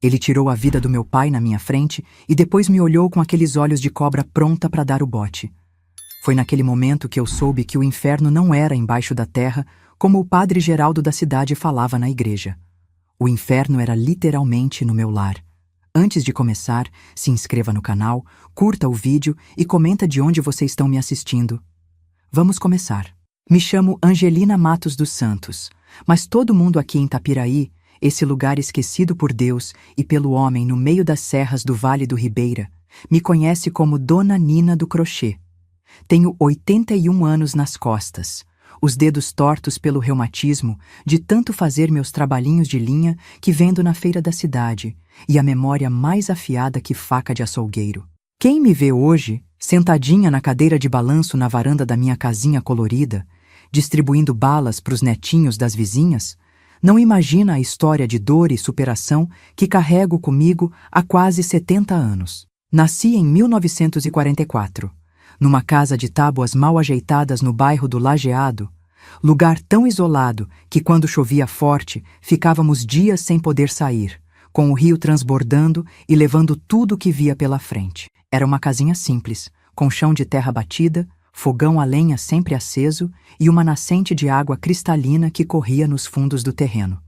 Ele tirou a vida do meu pai na minha frente e depois me olhou com aqueles olhos de cobra pronta para dar o bote. Foi naquele momento que eu soube que o inferno não era embaixo da terra, como o padre Geraldo da cidade falava na igreja. O inferno era literalmente no meu lar. Antes de começar, se inscreva no canal, curta o vídeo e comenta de onde vocês estão me assistindo. Vamos começar. Me chamo Angelina Matos dos Santos, mas todo mundo aqui em Tapiraí, esse lugar esquecido por Deus e pelo homem no meio das serras do Vale do Ribeira, me conhece como Dona Nina do Crochê. Tenho 81 anos nas costas, os dedos tortos pelo reumatismo, de tanto fazer meus trabalhinhos de linha que vendo na feira da cidade, e a memória mais afiada que faca de açougueiro. Quem me vê hoje, sentadinha na cadeira de balanço na varanda da minha casinha colorida, distribuindo balas para os netinhos das vizinhas, não imagina a história de dor e superação que carrego comigo há quase 70 anos. Nasci em 1944, numa casa de tábuas mal ajeitadas no bairro do Lajeado, lugar tão isolado que quando chovia forte ficávamos dias sem poder sair, com o rio transbordando e levando tudo o que via pela frente. Era uma casinha simples, com chão de terra batida, fogão a lenha sempre aceso e uma nascente de água cristalina que corria nos fundos do terreno.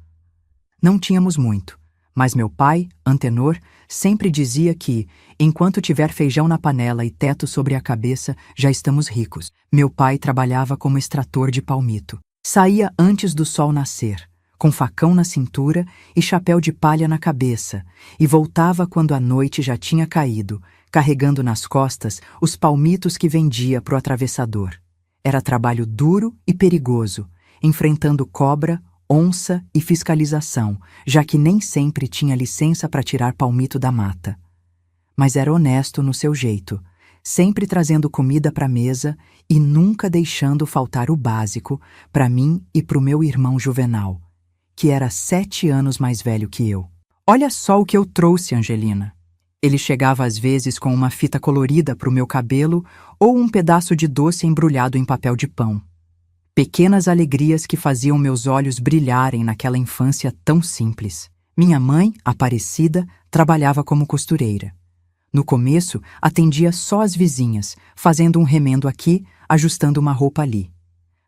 Não tínhamos muito, mas meu pai, Antenor, sempre dizia que, enquanto tiver feijão na panela e teto sobre a cabeça, já estamos ricos. Meu pai trabalhava como extrator de palmito. Saía antes do sol nascer, com facão na cintura e chapéu de palha na cabeça, e voltava quando a noite já tinha caído, carregando nas costas os palmitos que vendia pro atravessador. Era trabalho duro e perigoso, enfrentando cobra, onça e fiscalização, já que nem sempre tinha licença para tirar palmito da mata. Mas era honesto no seu jeito, sempre trazendo comida para a mesa e nunca deixando faltar o básico para mim e pro meu irmão Juvenal, que era 7 anos mais velho que eu. Olha só o que eu trouxe, Angelina. Ele chegava às vezes com uma fita colorida para o meu cabelo ou um pedaço de doce embrulhado em papel de pão. Pequenas alegrias que faziam meus olhos brilharem naquela infância tão simples. Minha mãe, Aparecida, trabalhava como costureira. No começo, atendia só as vizinhas, fazendo um remendo aqui, ajustando uma roupa ali.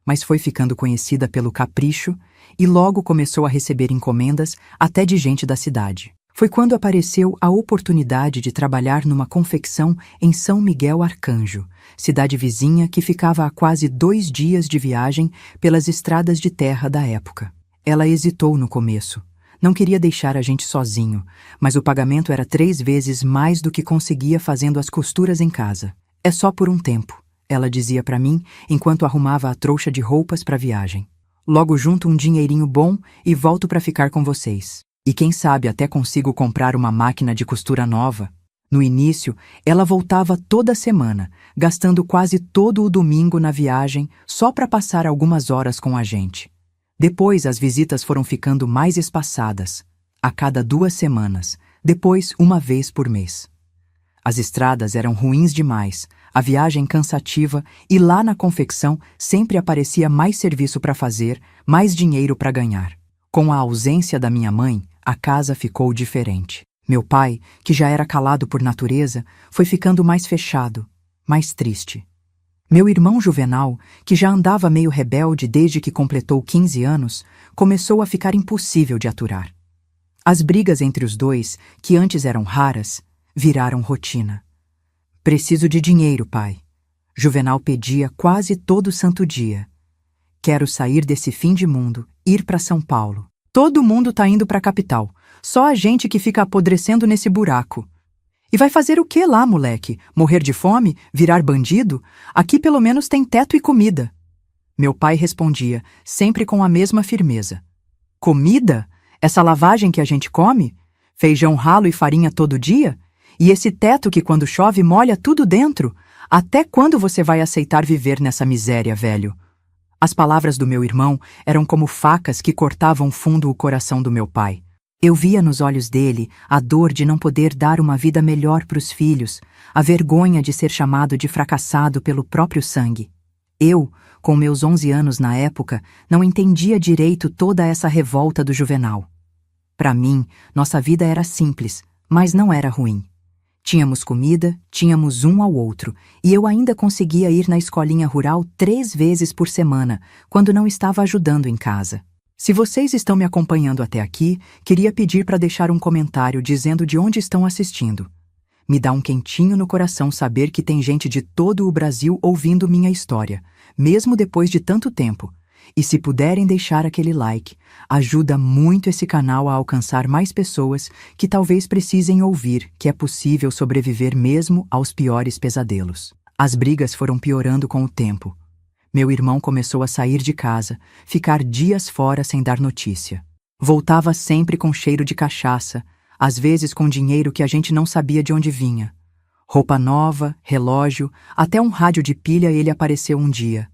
Mas foi ficando conhecida pelo capricho e logo começou a receber encomendas até de gente da cidade. Foi quando apareceu a oportunidade de trabalhar numa confecção em São Miguel Arcanjo, cidade vizinha que ficava a quase 2 dias de viagem pelas estradas de terra da época. Ela hesitou no começo. Não queria deixar a gente sozinho, mas o pagamento era 3 vezes mais do que conseguia fazendo as costuras em casa. É só por um tempo, ela dizia para mim enquanto arrumava a trouxa de roupas para a viagem. Logo junto um dinheirinho bom e volto para ficar com vocês. E quem sabe até consigo comprar uma máquina de costura nova. No início, ela voltava toda semana, gastando quase todo o domingo na viagem só para passar algumas horas com a gente. Depois as visitas foram ficando mais espaçadas, a cada 2 semanas, depois uma vez por mês. As estradas eram ruins demais, a viagem cansativa e lá na confecção sempre aparecia mais serviço para fazer, mais dinheiro para ganhar. Com a ausência da minha mãe, a casa ficou diferente. Meu pai, que já era calado por natureza, foi ficando mais fechado, mais triste. Meu irmão Juvenal, que já andava meio rebelde desde que completou 15 anos, começou a ficar impossível de aturar. As brigas entre os dois, que antes eram raras, viraram rotina. Preciso de dinheiro, pai. Juvenal pedia quase todo santo dia. Quero sair desse fim de mundo, ir para São Paulo. Todo mundo tá indo para a capital. Só a gente que fica apodrecendo nesse buraco. E vai fazer o que lá, moleque? Morrer de fome? Virar bandido? Aqui pelo menos tem teto e comida. Meu pai respondia, sempre com a mesma firmeza. Comida? Essa lavagem que a gente come? Feijão ralo e farinha todo dia? E esse teto que quando chove molha tudo dentro? Até quando você vai aceitar viver nessa miséria, velho? As palavras do meu irmão eram como facas que cortavam fundo o coração do meu pai. Eu via nos olhos dele a dor de não poder dar uma vida melhor para os filhos, a vergonha de ser chamado de fracassado pelo próprio sangue. Eu, com meus 11 anos na época, não entendia direito toda essa revolta do Juvenal. Para mim, nossa vida era simples, mas não era ruim. Tínhamos comida, tínhamos um ao outro, e eu ainda conseguia ir na escolinha rural 3 vezes por semana, quando não estava ajudando em casa. Se vocês estão me acompanhando até aqui, queria pedir para deixar um comentário dizendo de onde estão assistindo. Me dá um quentinho no coração saber que tem gente de todo o Brasil ouvindo minha história, mesmo depois de tanto tempo. E se puderem deixar aquele like, ajuda muito esse canal a alcançar mais pessoas que talvez precisem ouvir que é possível sobreviver mesmo aos piores pesadelos. As brigas foram piorando com o tempo. Meu irmão começou a sair de casa, ficar dias fora sem dar notícia. Voltava sempre com cheiro de cachaça, às vezes com dinheiro que a gente não sabia de onde vinha. Roupa nova, relógio, até um rádio de pilha ele apareceu um dia.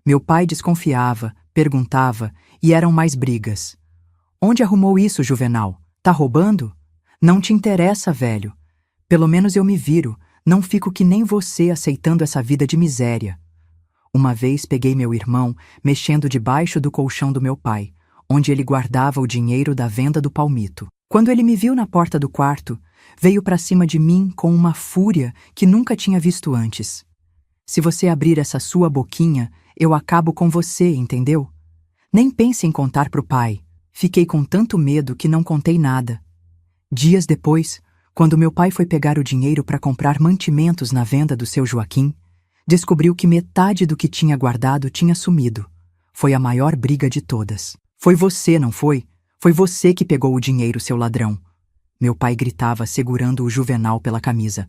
Meu pai desconfiava, perguntava, e eram mais brigas. Onde arrumou isso, Juvenal? Tá roubando? Não te interessa, velho. Pelo menos eu me viro, não fico que nem você aceitando essa vida de miséria. Uma vez peguei meu irmão mexendo debaixo do colchão do meu pai, onde ele guardava o dinheiro da venda do palmito. Quando ele me viu na porta do quarto, veio para cima de mim com uma fúria que nunca tinha visto antes. Se você abrir essa sua boquinha, eu acabo com você, entendeu? Nem pense em contar pro pai. Fiquei com tanto medo que não contei nada. Dias depois, quando meu pai foi pegar o dinheiro para comprar mantimentos na venda do seu Joaquim, descobriu que metade do que tinha guardado tinha sumido. Foi a maior briga de todas. Foi você, não foi? Foi você que pegou o dinheiro, seu ladrão. Meu pai gritava, segurando o Juvenal pela camisa.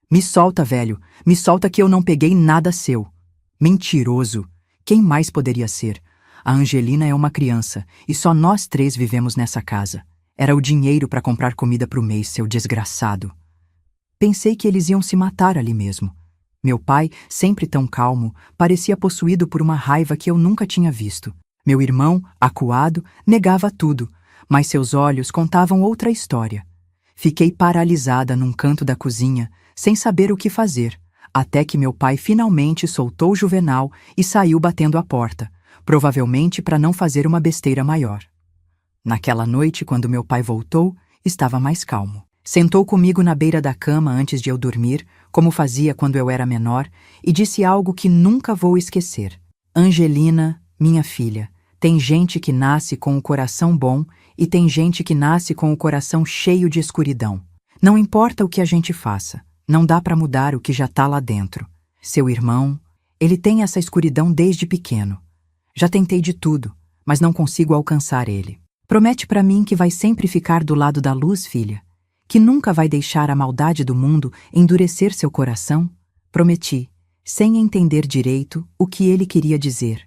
Me solta, velho. Me solta que eu não peguei nada seu. Mentiroso. Quem mais poderia ser? A Angelina é uma criança, e só nós 3 vivemos nessa casa. Era o dinheiro para comprar comida pro mês, seu desgraçado. Pensei que eles iam se matar ali mesmo. Meu pai, sempre tão calmo, parecia possuído por uma raiva que eu nunca tinha visto. Meu irmão, acuado, negava tudo, mas seus olhos contavam outra história. Fiquei paralisada num canto da cozinha, sem saber o que fazer, até que meu pai finalmente soltou o Juvenal e saiu batendo a porta, provavelmente para não fazer uma besteira maior. Naquela noite, quando meu pai voltou, estava mais calmo. Sentou comigo na beira da cama antes de eu dormir, como fazia quando eu era menor, e disse algo que nunca vou esquecer. Angelina, minha filha, tem gente que nasce com o coração bom e tem gente que nasce com o coração cheio de escuridão. Não importa o que a gente faça, não dá para mudar o que já tá lá dentro. Seu irmão, ele tem essa escuridão desde pequeno. Já tentei de tudo, mas não consigo alcançar ele. Promete para mim que vai sempre ficar do lado da luz, filha? Que nunca vai deixar a maldade do mundo endurecer seu coração? Prometi, sem entender direito o que ele queria dizer.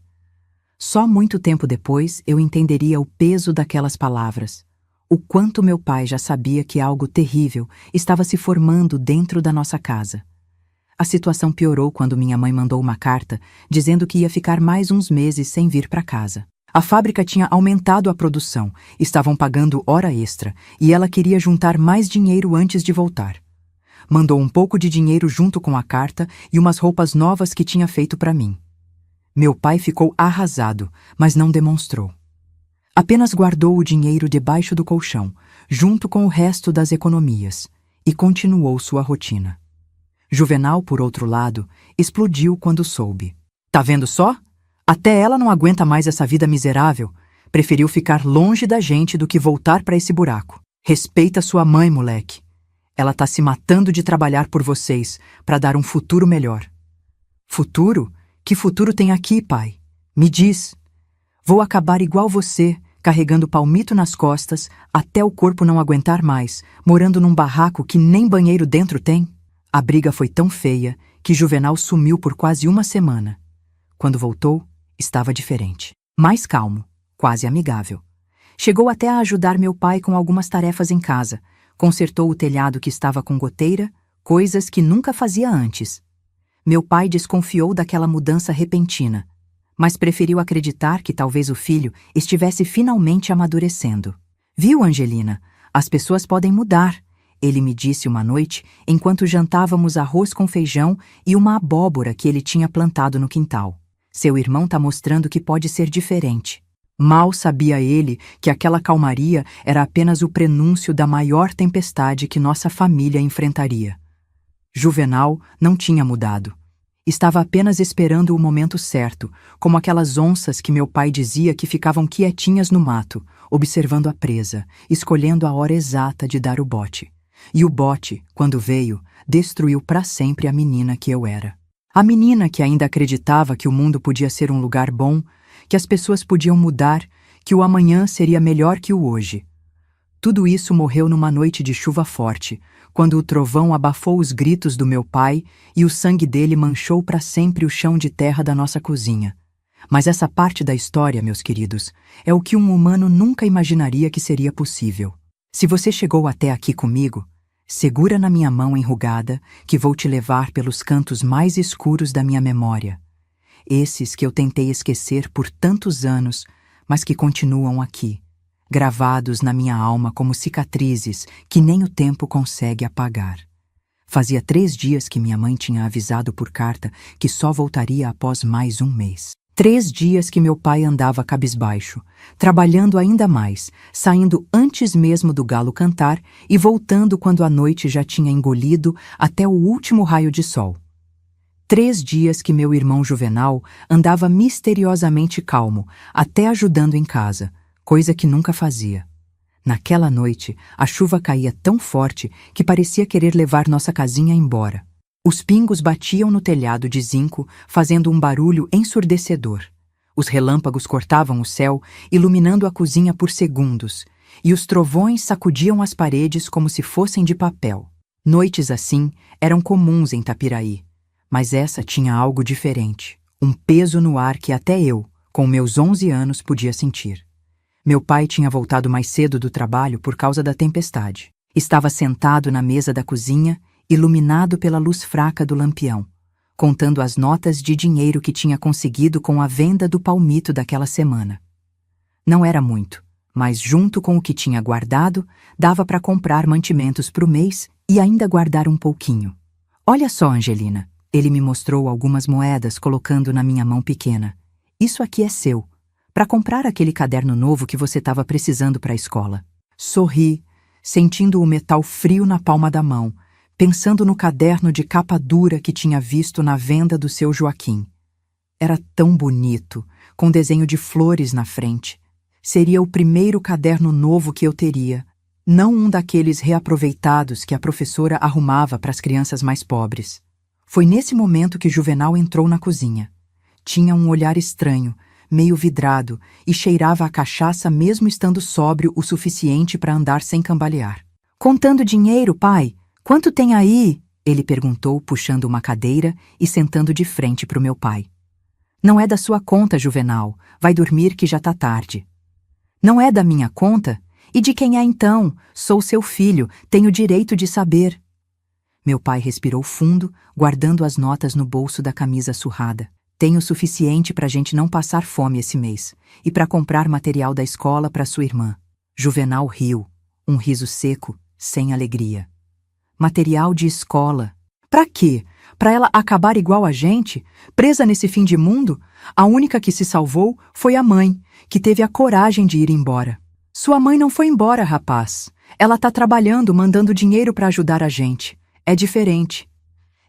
Só muito tempo depois eu entenderia o peso daquelas palavras. O quanto meu pai já sabia que algo terrível estava se formando dentro da nossa casa. A situação piorou quando minha mãe mandou uma carta dizendo que ia ficar mais uns meses sem vir para casa. A fábrica tinha aumentado a produção, estavam pagando hora extra e ela queria juntar mais dinheiro antes de voltar. Mandou um pouco de dinheiro junto com a carta e umas roupas novas que tinha feito para mim. Meu pai ficou arrasado, mas não demonstrou. Apenas guardou o dinheiro debaixo do colchão, junto com o resto das economias, e continuou sua rotina. Juvenal, por outro lado, explodiu quando soube. Tá vendo só? Até ela não aguenta mais essa vida miserável. Preferiu ficar longe da gente do que voltar para esse buraco. Respeita sua mãe, moleque. Ela tá se matando de trabalhar por vocês, para dar um futuro melhor. Futuro? Que futuro tem aqui, pai? Me diz. Vou acabar igual você, carregando palmito nas costas, até o corpo não aguentar mais, morando num barraco que nem banheiro dentro tem? A briga foi tão feia que Juvenal sumiu por quase uma semana. Quando voltou, estava diferente. Mais calmo, quase amigável. Chegou até a ajudar meu pai com algumas tarefas em casa. Consertou o telhado que estava com goteira, coisas que nunca fazia antes. Meu pai desconfiou daquela mudança repentina, mas preferiu acreditar que talvez o filho estivesse finalmente amadurecendo. Viu, Angelina? As pessoas podem mudar, ele me disse uma noite enquanto jantávamos arroz com feijão e uma abóbora que ele tinha plantado no quintal. Seu irmão tá mostrando que pode ser diferente. Mal sabia ele que aquela calmaria era apenas o prenúncio da maior tempestade que nossa família enfrentaria. Juvenal não tinha mudado. Estava apenas esperando o momento certo, como aquelas onças que meu pai dizia que ficavam quietinhas no mato, observando a presa, escolhendo a hora exata de dar o bote. E o bote, quando veio, destruiu para sempre a menina que eu era. A menina que ainda acreditava que o mundo podia ser um lugar bom, que as pessoas podiam mudar, que o amanhã seria melhor que o hoje. Tudo isso morreu numa noite de chuva forte, quando o trovão abafou os gritos do meu pai e o sangue dele manchou para sempre o chão de terra da nossa cozinha. Mas essa parte da história, meus queridos, é o que um humano nunca imaginaria que seria possível. Se você chegou até aqui comigo, segura na minha mão enrugada, que vou te levar pelos cantos mais escuros da minha memória. Esses que eu tentei esquecer por tantos anos, mas que continuam aqui, gravados na minha alma como cicatrizes que nem o tempo consegue apagar. Fazia 3 dias que minha mãe tinha avisado por carta que só voltaria após mais um mês. 3 dias que meu pai andava cabisbaixo, trabalhando ainda mais, saindo antes mesmo do galo cantar e voltando quando a noite já tinha engolido até o último raio de sol. 3 dias que meu irmão Juvenal andava misteriosamente calmo, até ajudando em casa, coisa que nunca fazia. Naquela noite, a chuva caía tão forte que parecia querer levar nossa casinha embora. Os pingos batiam no telhado de zinco, fazendo um barulho ensurdecedor. Os relâmpagos cortavam o céu, iluminando a cozinha por segundos, e os trovões sacudiam as paredes como se fossem de papel. Noites assim eram comuns em Tapiraí, mas essa tinha algo diferente, um peso no ar que até eu, com meus 11 anos, podia sentir. Meu pai tinha voltado mais cedo do trabalho por causa da tempestade. Estava sentado na mesa da cozinha, iluminado pela luz fraca do lampião, contando as notas de dinheiro que tinha conseguido com a venda do palmito daquela semana. Não era muito, mas junto com o que tinha guardado, dava para comprar mantimentos para o mês e ainda guardar um pouquinho. Olha só, Angelina, ele me mostrou algumas moedas colocando na minha mão pequena. Isso aqui é seu, para comprar aquele caderno novo que você estava precisando para a escola. Sorri, sentindo o metal frio na palma da mão, pensando no caderno de capa dura que tinha visto na venda do seu Joaquim. Era tão bonito, com desenho de flores na frente. Seria o primeiro caderno novo que eu teria, não um daqueles reaproveitados que a professora arrumava para as crianças mais pobres. Foi nesse momento que Juvenal entrou na cozinha. Tinha um olhar estranho, meio vidrado, e cheirava a cachaça mesmo estando sóbrio o suficiente para andar sem cambalear. "Contando dinheiro, pai? Quanto tem aí?" ele perguntou, puxando uma cadeira e sentando de frente para o meu pai. "Não é da sua conta, Juvenal. Vai dormir que já tá tarde." "Não é da minha conta? E de quem é então? Sou seu filho, tenho direito de saber." Meu pai respirou fundo, guardando as notas no bolso da camisa surrada. "Tenho o suficiente para a gente não passar fome esse mês, e para comprar material da escola para sua irmã." Juvenal riu, um riso seco, sem alegria. "Material de escola. Pra quê? Pra ela acabar igual a gente? Presa nesse fim de mundo? A única que se salvou foi a mãe, que teve a coragem de ir embora." "Sua mãe não foi embora, rapaz. Ela tá trabalhando, mandando dinheiro pra ajudar a gente. É diferente."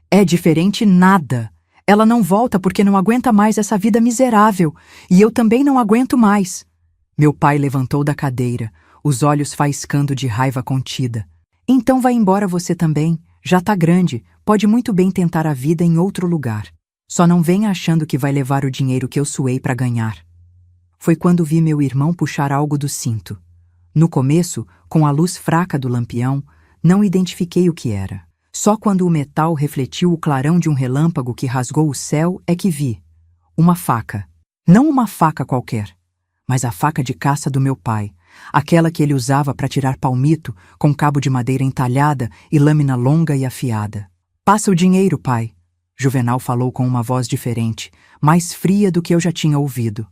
"É diferente nada. Ela não volta porque não aguenta mais essa vida miserável, e eu também não aguento mais." Meu pai levantou da cadeira, os olhos faiscando de raiva contida. "Então vai embora você também. Já tá grande, pode muito bem tentar a vida em outro lugar. Só não venha achando que vai levar o dinheiro que eu suei para ganhar." Foi quando vi meu irmão puxar algo do cinto. No começo, com a luz fraca do lampião, não identifiquei o que era. Só quando o metal refletiu o clarão de um relâmpago que rasgou o céu é que vi. Uma faca. Não uma faca qualquer, mas a faca de caça do meu pai. Aquela que ele usava para tirar palmito, com cabo de madeira entalhada e lâmina longa e afiada. "Passa o dinheiro, pai." Juvenal falou com uma voz diferente, mais fria do que eu já tinha ouvido.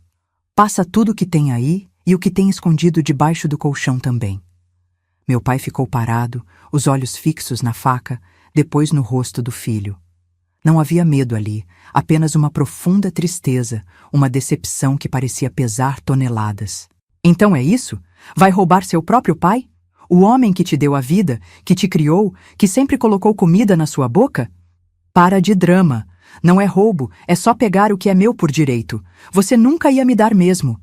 "Passa tudo o que tem aí e o que tem escondido debaixo do colchão também." Meu pai ficou parado, os olhos fixos na faca, depois no rosto do filho. Não havia medo ali, apenas uma profunda tristeza, uma decepção que parecia pesar toneladas. Então é isso? Vai roubar seu próprio pai? O homem que te deu a vida, que te criou, que sempre colocou comida na sua boca? Para de drama. Não é roubo, é só pegar o que é meu por direito. Você nunca ia me dar mesmo.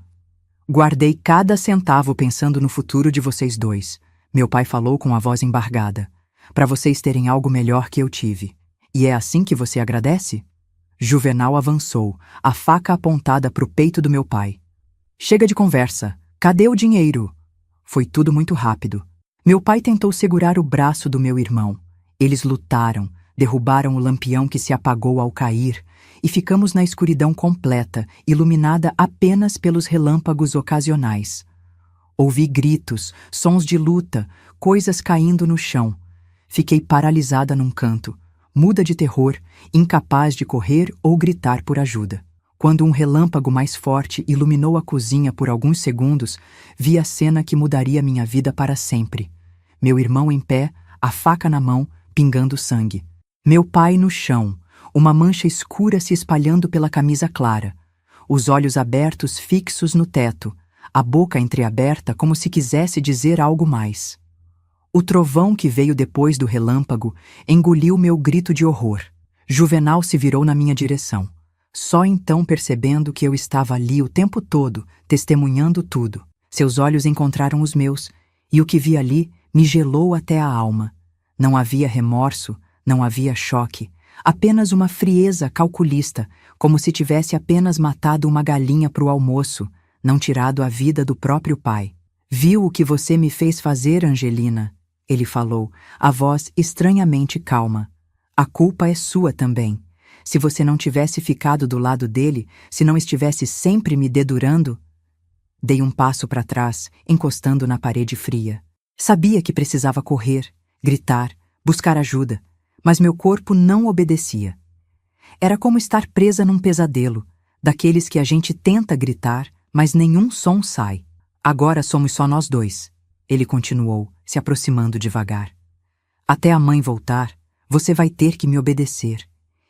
Guardei cada centavo pensando no futuro de vocês dois. Meu pai falou com a voz embargada. Para vocês terem algo melhor que eu tive. E é assim que você agradece? Juvenal avançou, a faca apontada para o peito do meu pai. Chega de conversa. Cadê o dinheiro? Foi tudo muito rápido. Meu pai tentou segurar o braço do meu irmão. Eles lutaram, derrubaram o lampião que se apagou ao cair, e ficamos na escuridão completa, iluminada apenas pelos relâmpagos ocasionais. Ouvi gritos, sons de luta, coisas caindo no chão. Fiquei paralisada num canto, muda de terror, incapaz de correr ou gritar por ajuda. Quando um relâmpago mais forte iluminou a cozinha por alguns segundos, vi a cena que mudaria minha vida para sempre. Meu irmão em pé, a faca na mão, pingando sangue. Meu pai no chão, uma mancha escura se espalhando pela camisa clara. Os olhos abertos fixos no teto, a boca entreaberta como se quisesse dizer algo mais. O trovão que veio depois do relâmpago engoliu meu grito de horror. Juvenal se virou na minha direção. Só então percebendo que eu estava ali o tempo todo, testemunhando tudo. Seus olhos encontraram os meus, e o que vi ali me gelou até a alma. Não havia remorso, não havia choque, apenas uma frieza calculista, como se tivesse apenas matado uma galinha para o almoço, não tirado a vida do próprio pai. Viu o que você me fez fazer, Angelina? Ele falou, a voz estranhamente calma. A culpa é sua também. Se você não tivesse ficado do lado dele, se não estivesse sempre me dedurando... Dei um passo para trás, encostando na parede fria. Sabia que precisava correr, gritar, buscar ajuda, mas meu corpo não obedecia. Era como estar presa num pesadelo, daqueles que a gente tenta gritar, mas nenhum som sai. Agora somos só nós dois, ele continuou, se aproximando devagar. Até a mãe voltar, você vai ter que me obedecer.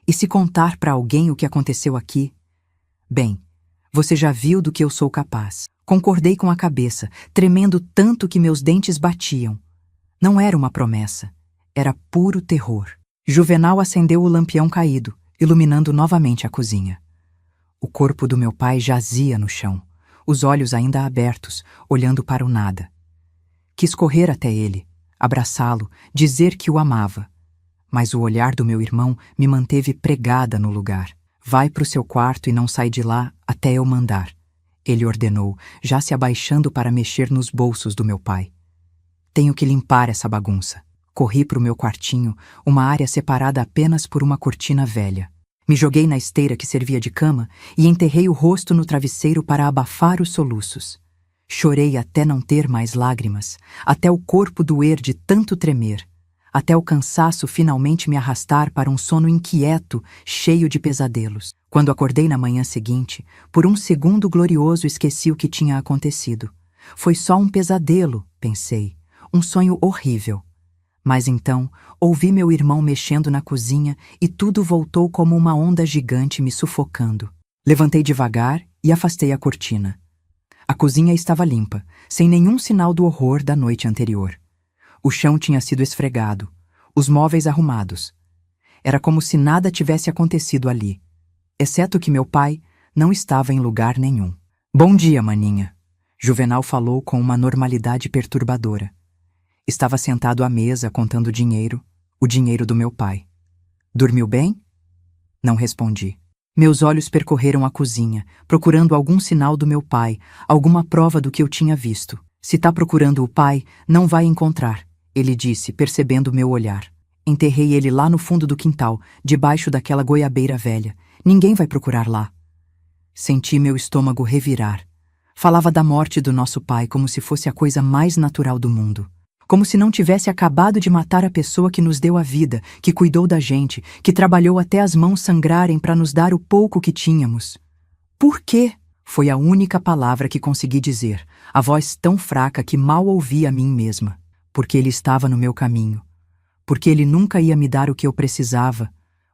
E se contar para alguém o que aconteceu aqui? Bem, você já viu do que eu sou capaz. Concordei com a cabeça, tremendo tanto que meus dentes batiam. Não era uma promessa, era puro terror. Juvenal acendeu o lampião caído, iluminando novamente a cozinha. O corpo do meu pai jazia no chão, os olhos ainda abertos, olhando para o nada. Quis correr até ele, abraçá-lo, dizer que o amava. Mas o olhar do meu irmão me manteve pregada no lugar. Vai para o seu quarto e não sai de lá até eu mandar. Ele ordenou, já se abaixando para mexer nos bolsos do meu pai. Tenho que limpar essa bagunça. Corri para o meu quartinho, uma área separada apenas por uma cortina velha. Me joguei na esteira que servia de cama e enterrei o rosto no travesseiro para abafar os soluços. Chorei até não ter mais lágrimas, até o corpo doer de tanto tremer, até o cansaço finalmente me arrastar para um sono inquieto, cheio de pesadelos. Quando acordei na manhã seguinte, por um segundo glorioso esqueci o que tinha acontecido. Foi só um pesadelo, pensei, um sonho horrível. Mas então, ouvi meu irmão mexendo na cozinha e tudo voltou como uma onda gigante me sufocando. Levantei devagar e afastei a cortina. A cozinha estava limpa, sem nenhum sinal do horror da noite anterior. O chão tinha sido esfregado, os móveis arrumados. Era como se nada tivesse acontecido ali, exceto que meu pai não estava em lugar nenhum. Bom dia, maninha. Juvenal falou com uma normalidade perturbadora. Estava sentado à mesa contando dinheiro, o dinheiro do meu pai. Dormiu bem? Não respondi. Meus olhos percorreram a cozinha, procurando algum sinal do meu pai, alguma prova do que eu tinha visto. Se tá procurando o pai, não vai encontrar, ele disse, percebendo meu olhar. Enterrei ele lá no fundo do quintal, debaixo daquela goiabeira velha. Ninguém vai procurar lá. Senti meu estômago revirar. Falava da morte do nosso pai como se fosse a coisa mais natural do mundo. Como se não tivesse acabado de matar a pessoa que nos deu a vida, que cuidou da gente, que trabalhou até as mãos sangrarem para nos dar o pouco que tínhamos. Por quê? Foi a única palavra que consegui dizer, a voz tão fraca que mal ouvi a mim mesma. Porque ele estava no meu caminho. Porque ele nunca ia me dar o que eu precisava.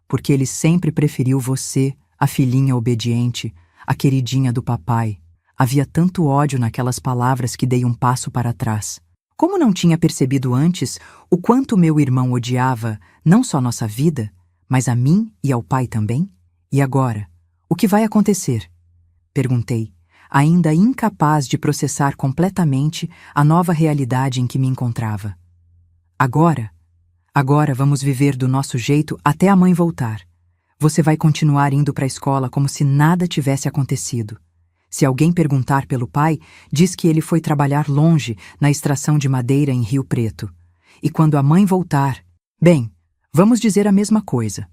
porque ele sempre preferiu você, a filhinha obediente, a queridinha do papai. Havia tanto ódio naquelas palavras que dei um passo para trás. Como não tinha percebido antes o quanto meu irmão odiava não só nossa vida, mas a mim e ao pai também? E agora, o que vai acontecer? Perguntei, ainda incapaz de processar completamente a nova realidade em que me encontrava. Agora vamos viver do nosso jeito até a mãe voltar. Você vai continuar indo para a escola como se nada tivesse acontecido. Se alguém perguntar pelo pai, diz que ele foi trabalhar longe na extração de madeira em Rio Preto. E quando a mãe voltar... Bem, vamos dizer a mesma coisa.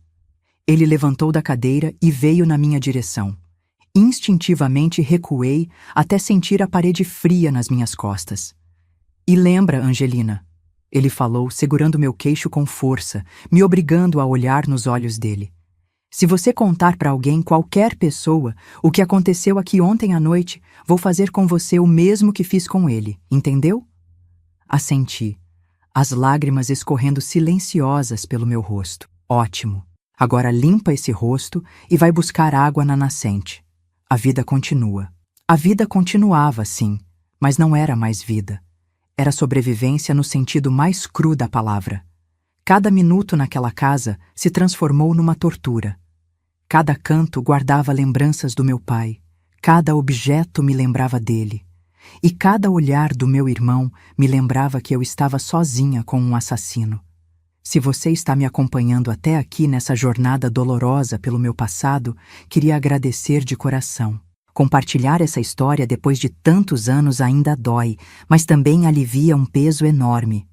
Ele levantou da cadeira e veio na minha direção. Instintivamente recuei até sentir a parede fria nas minhas costas. E lembra, Angelina? Ele falou, segurando meu queixo com força, me obrigando a olhar nos olhos dele. Se você contar para alguém, qualquer pessoa, o que aconteceu aqui ontem à noite, vou fazer com você o mesmo que fiz com ele, entendeu? Assenti, as lágrimas escorrendo silenciosas pelo meu rosto. Ótimo. Agora limpa esse rosto e vai buscar água na nascente. A vida continua. A vida continuava, sim, mas não era mais vida. Era sobrevivência no sentido mais cru da palavra. Cada minuto naquela casa se transformou numa tortura. Cada canto guardava lembranças do meu pai, cada objeto me lembrava dele, e cada olhar do meu irmão me lembrava que eu estava sozinha com um assassino. Se você está me acompanhando até aqui nessa jornada dolorosa pelo meu passado, queria agradecer de coração. Compartilhar essa história depois de tantos anos ainda dói, mas também alivia um peso enorme.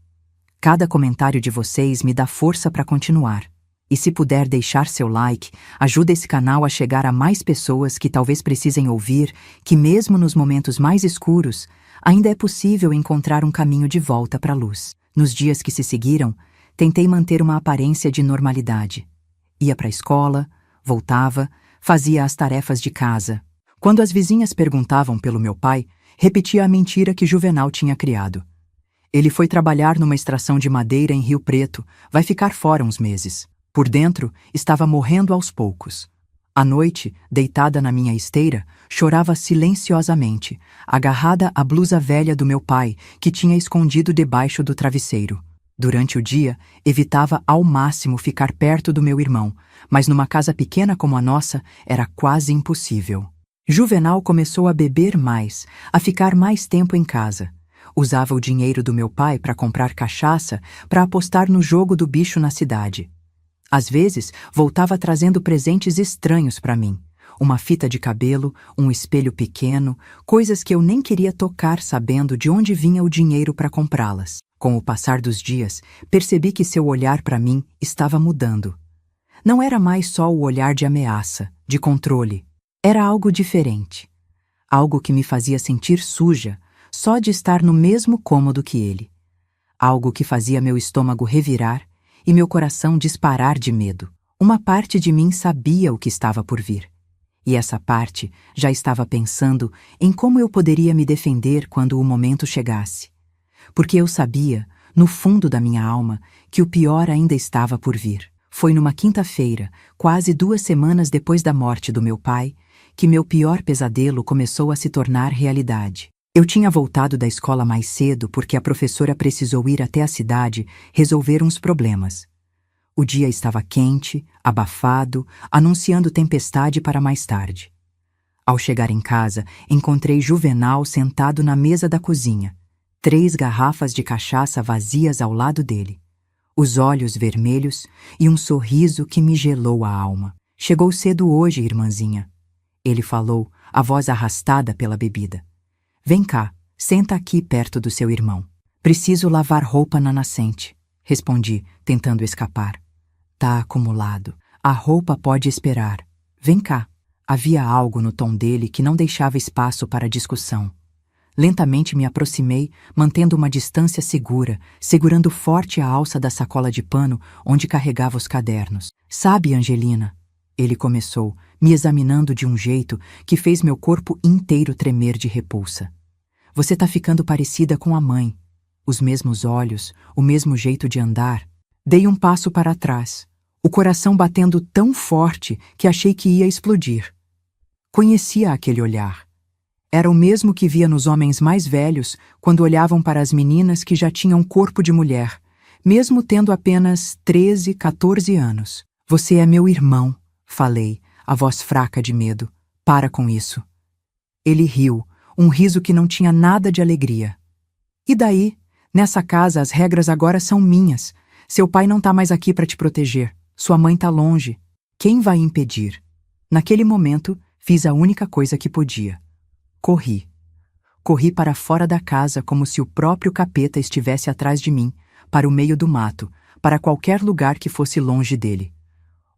Cada comentário de vocês me dá força para continuar. E se puder deixar seu like, ajuda esse canal a chegar a mais pessoas que talvez precisem ouvir que mesmo nos momentos mais escuros, ainda é possível encontrar um caminho de volta para a luz. Nos dias que se seguiram, tentei manter uma aparência de normalidade. Ia para a escola, voltava, fazia as tarefas de casa. Quando as vizinhas perguntavam pelo meu pai, repetia a mentira que Juvenal tinha criado. Ele foi trabalhar numa extração de madeira em Rio Preto, vai ficar fora uns meses. Por dentro, estava morrendo aos poucos. À noite, deitada na minha esteira, chorava silenciosamente, agarrada à blusa velha do meu pai, que tinha escondido debaixo do travesseiro. Durante o dia, evitava ao máximo ficar perto do meu irmão, mas numa casa pequena como a nossa, era quase impossível. Juvenal começou a beber mais, a ficar mais tempo em casa. Usava o dinheiro do meu pai para comprar cachaça para apostar no jogo do bicho na cidade. Às vezes, voltava trazendo presentes estranhos para mim. Uma fita de cabelo, um espelho pequeno, coisas que eu nem queria tocar sabendo de onde vinha o dinheiro para comprá-las. Com o passar dos dias, percebi que seu olhar para mim estava mudando. Não era mais só o olhar de ameaça, de controle. Era algo diferente. Algo que me fazia sentir suja, só de estar no mesmo cômodo que ele. Algo que fazia meu estômago revirar e meu coração disparar de medo. Uma parte de mim sabia o que estava por vir. E essa parte já estava pensando em como eu poderia me defender quando o momento chegasse. Porque eu sabia, no fundo da minha alma, que o pior ainda estava por vir. Foi numa quinta-feira, quase 2 semanas depois da morte do meu pai, que meu pior pesadelo começou a se tornar realidade. Eu tinha voltado da escola mais cedo porque a professora precisou ir até a cidade resolver uns problemas. O dia estava quente, abafado, anunciando tempestade para mais tarde. Ao chegar em casa, encontrei Juvenal sentado na mesa da cozinha, 3 garrafas de cachaça vazias ao lado dele, os olhos vermelhos e um sorriso que me gelou a alma. Chegou cedo hoje, irmãzinha. Ele falou, a voz arrastada pela bebida. Vem cá, senta aqui perto do seu irmão. Preciso lavar roupa na nascente, respondi, tentando escapar. Tá acumulado. A roupa pode esperar. Vem cá. Havia algo no tom dele que não deixava espaço para discussão. Lentamente me aproximei, mantendo uma distância segura, segurando forte a alça da sacola de pano onde carregava os cadernos. Sabe, Angelina, ele começou, me examinando de um jeito que fez meu corpo inteiro tremer de repulsa. Você tá ficando parecida com a mãe. Os mesmos olhos, o mesmo jeito de andar. Dei um passo para trás. o coração batendo tão forte que achei que ia explodir. Conhecia aquele olhar. Era o mesmo que via nos homens mais velhos quando olhavam para as meninas que já tinham corpo de mulher, mesmo tendo apenas 13, 14 anos. Você é meu irmão, falei, a voz fraca de medo. Para com isso. Ele riu, um riso que não tinha nada de alegria. E daí? Nessa casa as regras agora são minhas. Seu pai não tá mais aqui para te proteger. Sua mãe tá longe. Quem vai impedir? Naquele momento, fiz a única coisa que podia. Corri. Corri para fora da casa como se o próprio capeta estivesse atrás de mim, para o meio do mato, para qualquer lugar que fosse longe dele.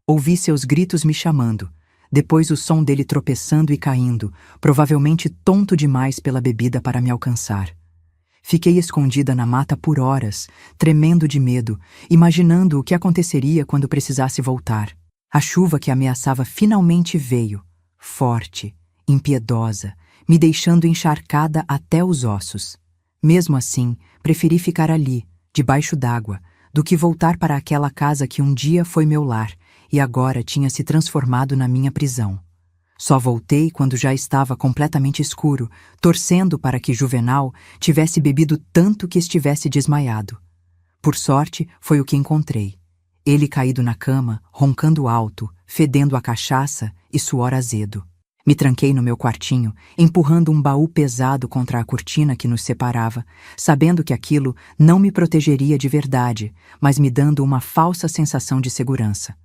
Ouvi seus gritos me chamando, depois o som dele tropeçando e caindo, provavelmente tonto demais pela bebida para me alcançar. Fiquei escondida na mata por horas, tremendo de medo, imaginando o que aconteceria quando precisasse voltar. A chuva que ameaçava finalmente veio, forte, impiedosa, me deixando encharcada até os ossos. Mesmo assim, preferi ficar ali, debaixo d'água, do que voltar para aquela casa que um dia foi meu lar e agora tinha se transformado na minha prisão. Só voltei quando já estava completamente escuro, torcendo para que Juvenal tivesse bebido tanto que estivesse desmaiado. Por sorte, foi o que encontrei. Ele caído na cama, roncando alto, fedendo a cachaça e suor azedo. Me tranquei no meu quartinho, empurrando um baú pesado contra a cortina que nos separava, sabendo que aquilo não me protegeria de verdade, mas me dando uma falsa sensação de segurança.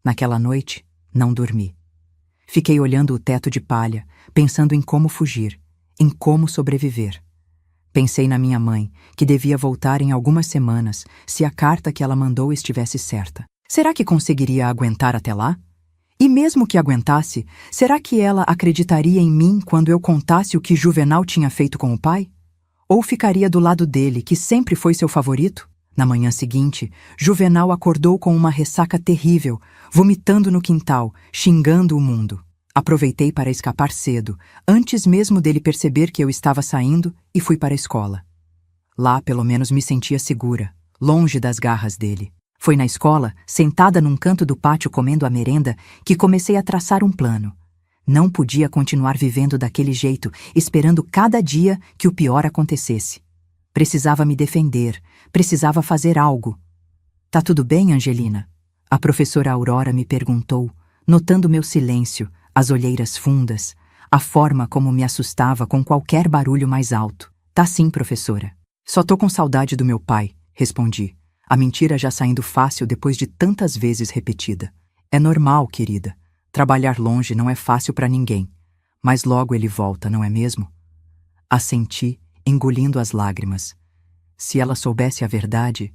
Naquela noite, não dormi. Fiquei olhando o teto de palha, pensando em como fugir, em como sobreviver. Pensei na minha mãe, que devia voltar em algumas semanas, se a carta que ela mandou estivesse certa. Será que conseguiria aguentar até lá? E mesmo que aguentasse, será que ela acreditaria em mim quando eu contasse o que Juvenal tinha feito com o pai? Ou ficaria do lado dele, que sempre foi seu favorito? Na manhã seguinte, Juvenal acordou com uma ressaca terrível, vomitando no quintal, xingando o mundo. Aproveitei para escapar cedo, antes mesmo dele perceber que eu estava saindo, e fui para a escola. Lá, pelo menos, me sentia segura, longe das garras dele. Foi na escola, sentada num canto do pátio comendo a merenda, que comecei a traçar um plano. Não podia continuar vivendo daquele jeito, esperando cada dia que o pior acontecesse. Precisava me defender, precisava fazer algo. Tá tudo bem, Angelina? A professora Aurora me perguntou, notando meu silêncio, as olheiras fundas, a forma como me assustava com qualquer barulho mais alto. Tá sim, professora. Só tô com saudade do meu pai, respondi, a mentira já saindo fácil depois de tantas vezes repetida. É normal, querida. Trabalhar longe não é fácil para ninguém. Mas logo ele volta, não é mesmo? Assenti, engolindo as lágrimas. Se ela soubesse a verdade,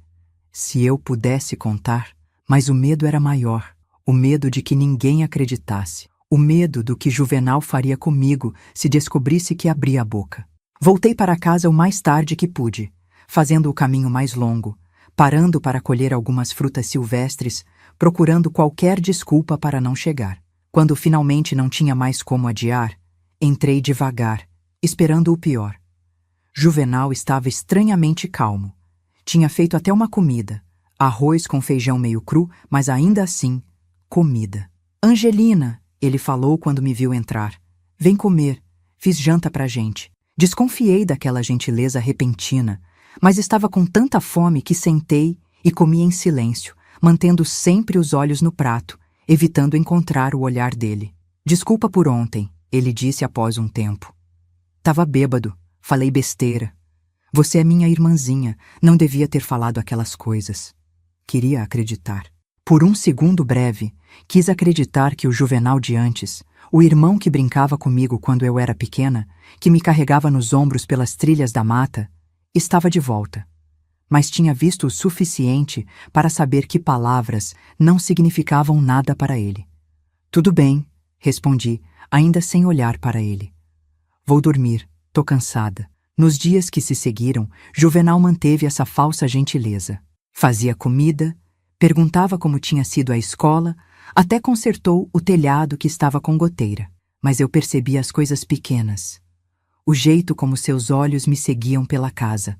se eu pudesse contar, mas o medo era maior, o medo de que ninguém acreditasse, o medo do que Juvenal faria comigo se descobrisse que abria a boca. Voltei para casa o mais tarde que pude, fazendo o caminho mais longo, parando para colher algumas frutas silvestres, procurando qualquer desculpa para não chegar. Quando finalmente não tinha mais como adiar, entrei devagar, esperando o pior. Juvenal estava estranhamente calmo. Tinha feito até uma comida, arroz com feijão meio cru, mas ainda assim, comida. Angelina, ele falou quando me viu entrar. Vem comer, fiz janta pra gente. Desconfiei daquela gentileza repentina, mas estava com tanta fome que sentei e comi em silêncio, mantendo sempre os olhos no prato, evitando encontrar o olhar dele. Desculpa por ontem, ele disse após um tempo. Tava bêbado. Falei besteira. Você é minha irmãzinha, não devia ter falado aquelas coisas. Queria acreditar. Por um segundo breve, quis acreditar que o Juvenal de antes, o irmão que brincava comigo quando eu era pequena, que me carregava nos ombros pelas trilhas da mata, estava de volta. Mas tinha visto o suficiente para saber que palavras não significavam nada para ele. Tudo bem, respondi, ainda sem olhar para ele. Vou dormir. Tô cansada. Nos dias que se seguiram, Juvenal manteve essa falsa gentileza. Fazia comida, perguntava como tinha sido a escola, até consertou o telhado que estava com goteira. Mas eu percebi as coisas pequenas. O jeito como seus olhos me seguiam pela casa.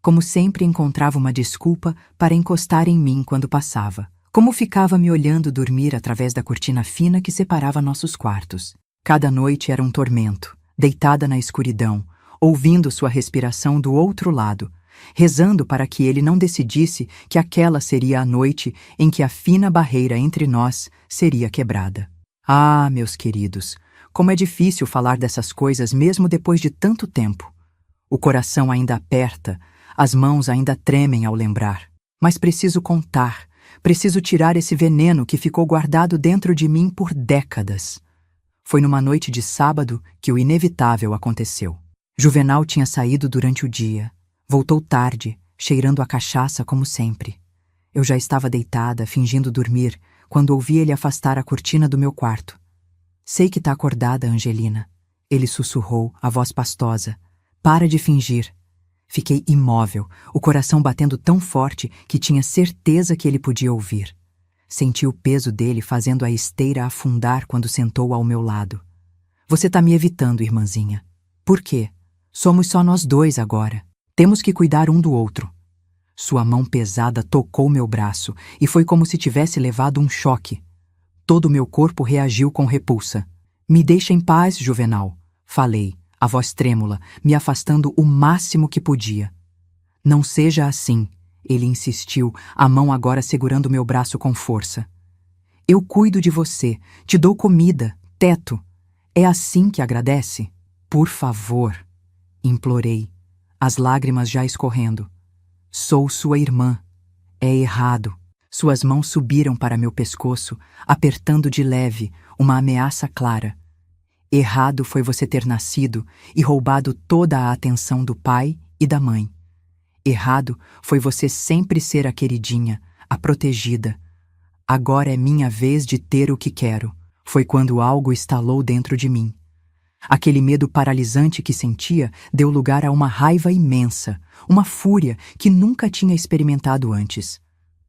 Como sempre encontrava uma desculpa para encostar em mim quando passava. Como ficava me olhando dormir através da cortina fina que separava nossos quartos. Cada noite era um tormento, deitada na escuridão, ouvindo sua respiração do outro lado, rezando para que ele não decidisse que aquela seria a noite em que a fina barreira entre nós seria quebrada. Ah, meus queridos, como é difícil falar dessas coisas mesmo depois de tanto tempo. O coração ainda aperta, as mãos ainda tremem ao lembrar. Mas preciso contar, preciso tirar esse veneno que ficou guardado dentro de mim por décadas. Foi numa noite de sábado que o inevitável aconteceu. Juvenal tinha saído durante o dia. Voltou tarde, cheirando a cachaça como sempre. Eu já estava deitada, fingindo dormir, quando ouvi ele afastar a cortina do meu quarto. Sei que tá acordada, Angelina. Ele sussurrou, a voz pastosa. Para de fingir. Fiquei imóvel, o coração batendo tão forte que tinha certeza que ele podia ouvir. Senti o peso dele fazendo a esteira afundar quando sentou ao meu lado. Você tá me evitando, irmãzinha. Por quê? Somos só nós dois agora. Temos que cuidar um do outro. Sua mão pesada tocou meu braço e foi como se tivesse levado um choque. Todo o meu corpo reagiu com repulsa. Me deixa em paz, Juvenal, falei, a voz trêmula, me afastando o máximo que podia. Não seja assim, ele insistiu, a mão agora segurando meu braço com força. Eu cuido de você, te dou comida, teto. É assim que agradece? Por favor, implorei, as lágrimas já escorrendo. Sou sua irmã. É errado. Suas mãos subiram para meu pescoço, apertando de leve, uma ameaça clara. Errado foi você ter nascido e roubado toda a atenção do pai e da mãe. Errado foi você sempre ser a queridinha, a protegida. Agora é minha vez de ter o que quero. Foi quando algo estalou dentro de mim. Aquele medo paralisante que sentia deu lugar a uma raiva imensa, uma fúria que nunca tinha experimentado antes.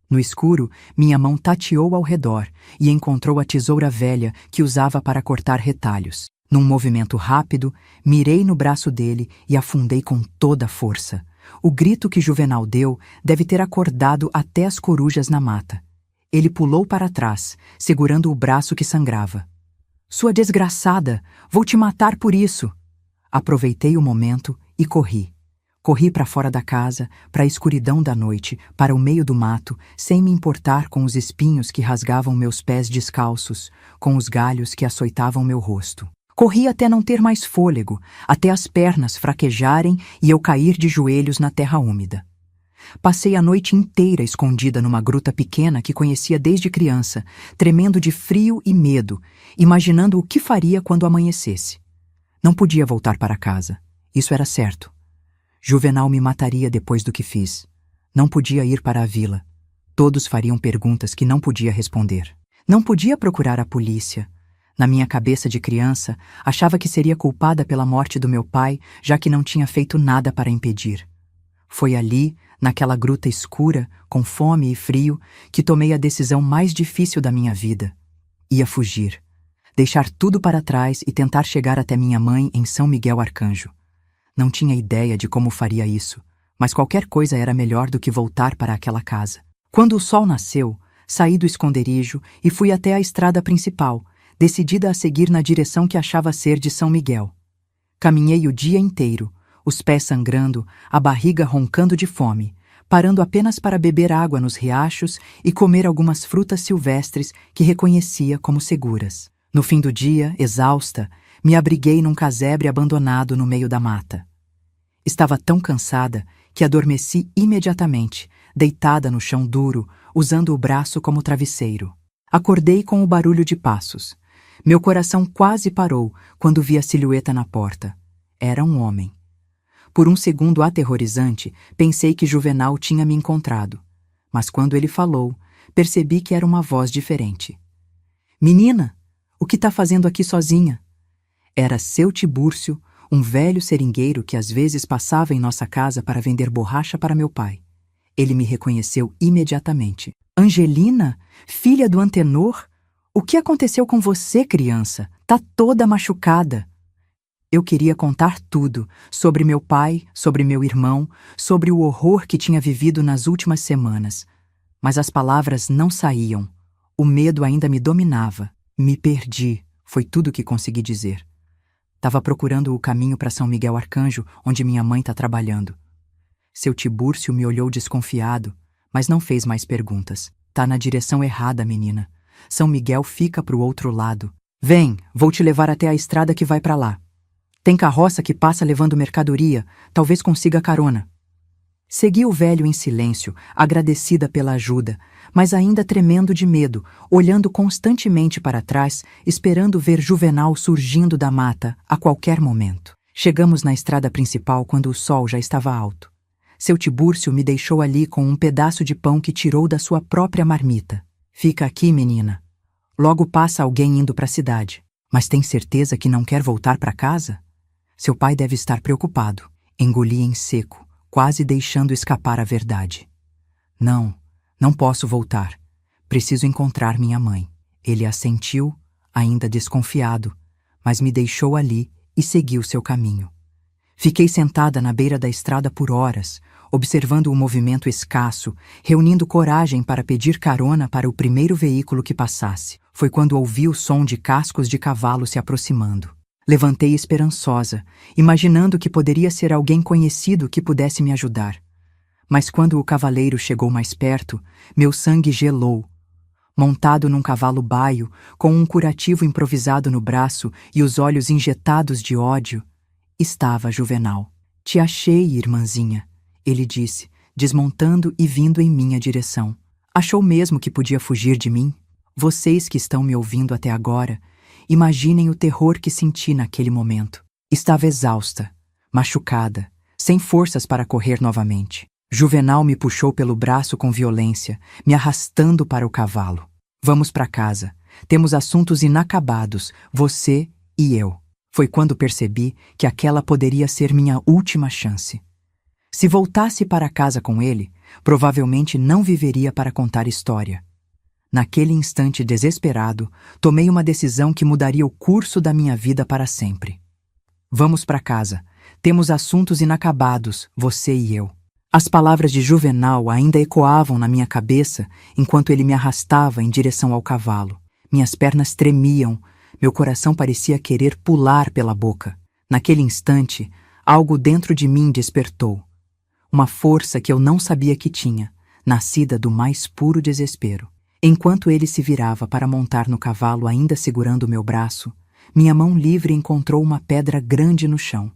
No escuro, minha mão tateou ao redor e encontrou a tesoura velha que usava para cortar retalhos. Num movimento rápido, mirei no braço dele e afundei com toda a força. O grito que Juvenal deu deve ter acordado até as corujas na mata. Ele pulou para trás, segurando o braço que sangrava. Sua desgraçada, vou te matar por isso. Aproveitei o momento e corri. Corri para fora da casa, para a escuridão da noite, para o meio do mato, sem me importar com os espinhos que rasgavam meus pés descalços, com os galhos que açoitavam meu rosto. Corri até não ter mais fôlego, até as pernas fraquejarem e eu cair de joelhos na terra úmida. Passei a noite inteira escondida numa gruta pequena que conhecia desde criança, tremendo de frio e medo, imaginando o que faria quando amanhecesse. Não podia voltar para casa. Isso era certo. Juvenal me mataria depois do que fiz. Não podia ir para a vila. Todos fariam perguntas que não podia responder. Não podia procurar a polícia. Na minha cabeça de criança, achava que seria culpada pela morte do meu pai, já que não tinha feito nada para impedir. Foi ali, naquela gruta escura, com fome e frio, que tomei a decisão mais difícil da minha vida. Ia fugir. Deixar tudo para trás e tentar chegar até minha mãe em São Miguel Arcanjo. Não tinha ideia de como faria isso, mas qualquer coisa era melhor do que voltar para aquela casa. Quando o sol nasceu, saí do esconderijo e fui até a estrada principal, decidida a seguir na direção que achava ser de São Miguel. Caminhei o dia inteiro, os pés sangrando, a barriga roncando de fome, parando apenas para beber água nos riachos e comer algumas frutas silvestres que reconhecia como seguras. No fim do dia, exausta, me abriguei num casebre abandonado no meio da mata. Estava tão cansada que adormeci imediatamente, deitada no chão duro, usando o braço como travesseiro. Acordei com o barulho de passos. Meu coração quase parou quando vi a silhueta na porta. Era um homem. Por um segundo aterrorizante, pensei que Juvenal tinha me encontrado. Mas quando ele falou, percebi que era uma voz diferente. Menina, o que tá fazendo aqui sozinha? Era seu Tibúrcio, um velho seringueiro que às vezes passava em nossa casa para vender borracha para meu pai. Ele me reconheceu imediatamente. Angelina, filha do Antenor? O que aconteceu com você, criança? Tá toda machucada. Eu queria contar tudo, sobre meu pai, sobre meu irmão, sobre o horror que tinha vivido nas últimas semanas. Mas as palavras não saíam. O medo ainda me dominava. Me perdi, foi tudo que consegui dizer. Tava procurando o caminho para São Miguel Arcanjo, onde minha mãe tá trabalhando. Seu Tibúrcio me olhou desconfiado, mas não fez mais perguntas. Tá na direção errada, menina. São Miguel fica pro outro lado. Vem, vou te levar até a estrada que vai para lá. Tem carroça que passa levando mercadoria, talvez consiga carona. Segui o velho em silêncio, agradecida pela ajuda, mas ainda tremendo de medo, olhando constantemente para trás, esperando ver Juvenal surgindo da mata a qualquer momento. Chegamos na estrada principal quando o sol já estava alto. Seu Tibúrcio me deixou ali com um pedaço de pão que tirou da sua própria marmita. Fica aqui, menina. Logo passa alguém indo para a cidade. Mas tem certeza que não quer voltar para casa? Seu pai deve estar preocupado. Engoli em seco, quase deixando escapar a verdade. Não posso voltar. Preciso encontrar minha mãe. Ele assentiu, ainda desconfiado, mas me deixou ali e seguiu seu caminho. Fiquei sentada na beira da estrada por horas, observando o movimento escasso, reunindo coragem para pedir carona para o primeiro veículo que passasse. Foi quando ouvi o som de cascos de cavalo se aproximando. Levantei esperançosa, imaginando que poderia ser alguém conhecido que pudesse me ajudar. Mas quando o cavaleiro chegou mais perto, meu sangue gelou. Montado num cavalo baio, com um curativo improvisado no braço e os olhos injetados de ódio, estava Juvenal. Te achei, irmãzinha, ele disse, desmontando e vindo em minha direção. Achou mesmo que podia fugir de mim? Vocês que estão me ouvindo até agora, imaginem o terror que senti naquele momento. Estava exausta, machucada, sem forças para correr novamente. Juvenal me puxou pelo braço com violência, me arrastando para o cavalo. Vamos para casa. Temos assuntos inacabados, você e eu. Foi quando percebi que aquela poderia ser minha última chance. Se voltasse para casa com ele, provavelmente não viveria para contar história. Naquele instante desesperado, tomei uma decisão que mudaria o curso da minha vida para sempre. Vamos para casa. Temos assuntos inacabados, você e eu. As palavras de Juvenal ainda ecoavam na minha cabeça enquanto ele me arrastava em direção ao cavalo. Minhas pernas tremiam, meu coração parecia querer pular pela boca. Naquele instante, algo dentro de mim despertou. Uma força que eu não sabia que tinha, nascida do mais puro desespero. Enquanto ele se virava para montar no cavalo ainda segurando meu braço, minha mão livre encontrou uma pedra grande no chão.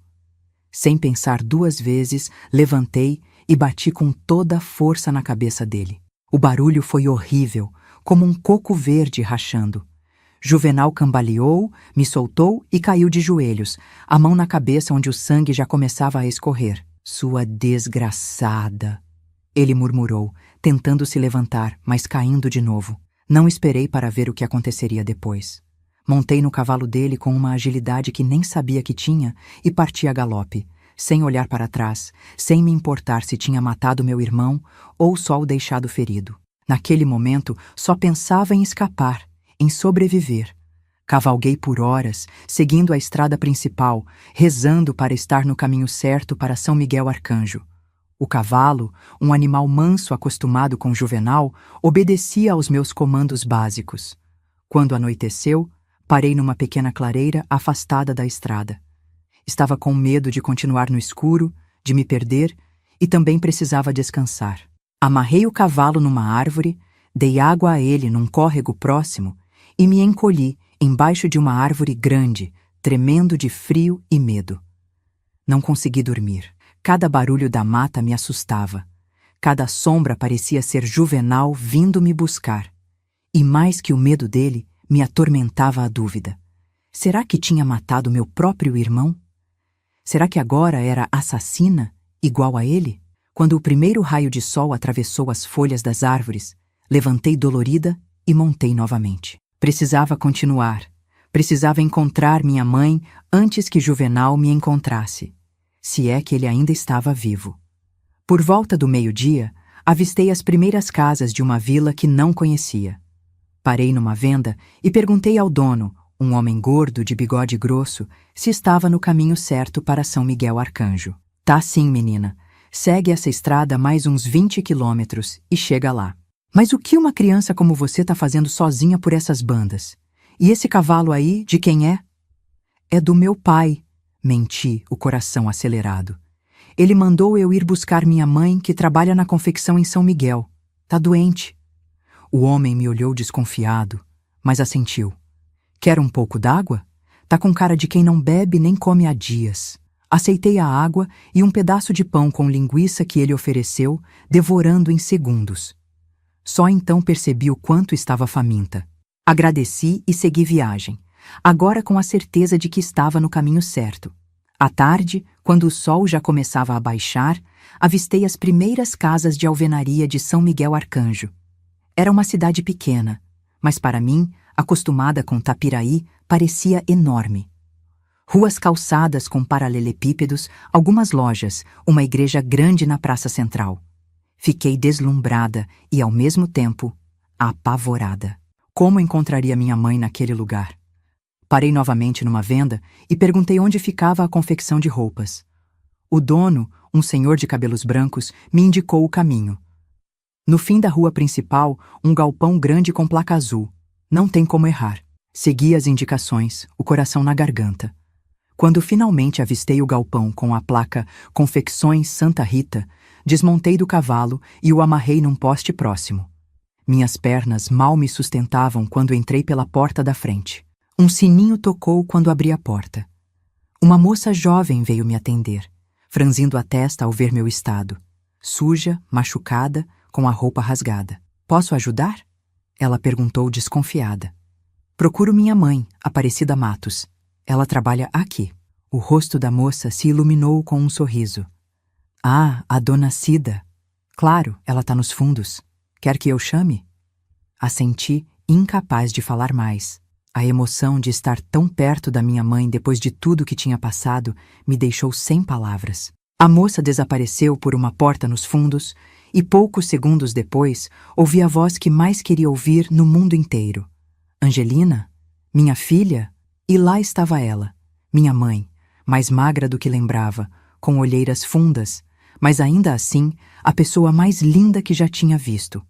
Sem pensar duas vezes, levantei e bati com toda a força na cabeça dele. O barulho foi horrível, como um coco verde rachando. Juvenal cambaleou, me soltou e caiu de joelhos, a mão na cabeça onde o sangue já começava a escorrer. Sua desgraçada! Ele murmurou, tentando se levantar, mas caindo de novo. Não esperei para ver o que aconteceria depois. Montei no cavalo dele com uma agilidade que nem sabia que tinha e parti a galope, sem olhar para trás, sem me importar se tinha matado meu irmão ou só o deixado ferido. Naquele momento, só pensava em escapar, em sobreviver. Cavalguei por horas, seguindo a estrada principal, rezando para estar no caminho certo para São Miguel Arcanjo. O cavalo, um animal manso acostumado com Juvenal, obedecia aos meus comandos básicos. Quando anoiteceu, parei numa pequena clareira afastada da estrada. Estava com medo de continuar no escuro, de me perder, e também precisava descansar. Amarrei o cavalo numa árvore, dei água a ele num córrego próximo e me encolhi embaixo de uma árvore grande, tremendo de frio e medo. Não consegui dormir. Cada barulho da mata me assustava. Cada sombra parecia ser Juvenal vindo me buscar. E mais que o medo dele, me atormentava a dúvida. Será que tinha matado meu próprio irmão? Será que agora era assassina, igual a ele? Quando o primeiro raio de sol atravessou as folhas das árvores, levantei dolorida e montei novamente. Precisava continuar. Precisava encontrar minha mãe antes que Juvenal me encontrasse, se é que ele ainda estava vivo. Por volta do meio-dia, avistei as primeiras casas de uma vila que não conhecia. Parei numa venda e perguntei ao dono, um homem gordo de bigode grosso, se estava no caminho certo para São Miguel Arcanjo. Tá sim, menina. Segue essa estrada mais uns 20 quilômetros e chega lá. Mas o que uma criança como você tá fazendo sozinha por essas bandas? E esse cavalo aí, de quem é? É do meu pai, menti, o coração acelerado. Ele mandou eu ir buscar minha mãe, que trabalha na confecção em São Miguel. Tá doente. O homem me olhou desconfiado, mas assentiu. Quer um pouco d'água? Tá com cara de quem não bebe nem come há dias. Aceitei a água e um pedaço de pão com linguiça que ele ofereceu, devorando em segundos. Só então percebi o quanto estava faminta. Agradeci e segui viagem, agora com a certeza de que estava no caminho certo. À tarde, quando o sol já começava a baixar, avistei as primeiras casas de alvenaria de São Miguel Arcanjo. Era uma cidade pequena, mas para mim, acostumada com Tapiraí, parecia enorme. Ruas calçadas com paralelepípedos, algumas lojas, uma igreja grande na praça central. Fiquei deslumbrada e, ao mesmo tempo, apavorada. Como encontraria minha mãe naquele lugar? Parei novamente numa venda e perguntei onde ficava a confecção de roupas. O dono, um senhor de cabelos brancos, me indicou o caminho. No fim da rua principal, um galpão grande com placa azul. Não tem como errar. Segui as indicações, o coração na garganta. Quando finalmente avistei o galpão com a placa Confecções Santa Rita, desmontei do cavalo e o amarrei num poste próximo. Minhas pernas mal me sustentavam quando entrei pela porta da frente. Um sininho tocou quando abri a porta. Uma moça jovem veio me atender, franzindo a testa ao ver meu estado. Suja, machucada, com a roupa rasgada. Posso ajudar? Ela perguntou desconfiada. Procuro minha mãe, Aparecida Matos. Ela trabalha aqui. O rosto da moça se iluminou com um sorriso. Ah, a dona Cida. Claro, ela tá nos fundos. Quer que eu chame? Assenti, incapaz de falar mais. A emoção de estar tão perto da minha mãe depois de tudo que tinha passado me deixou sem palavras. A moça desapareceu por uma porta nos fundos e poucos segundos depois ouvi a voz que mais queria ouvir no mundo inteiro. Angelina? Minha filha? E lá estava ela, minha mãe, mais magra do que lembrava, com olheiras fundas, mas ainda assim a pessoa mais linda que já tinha visto.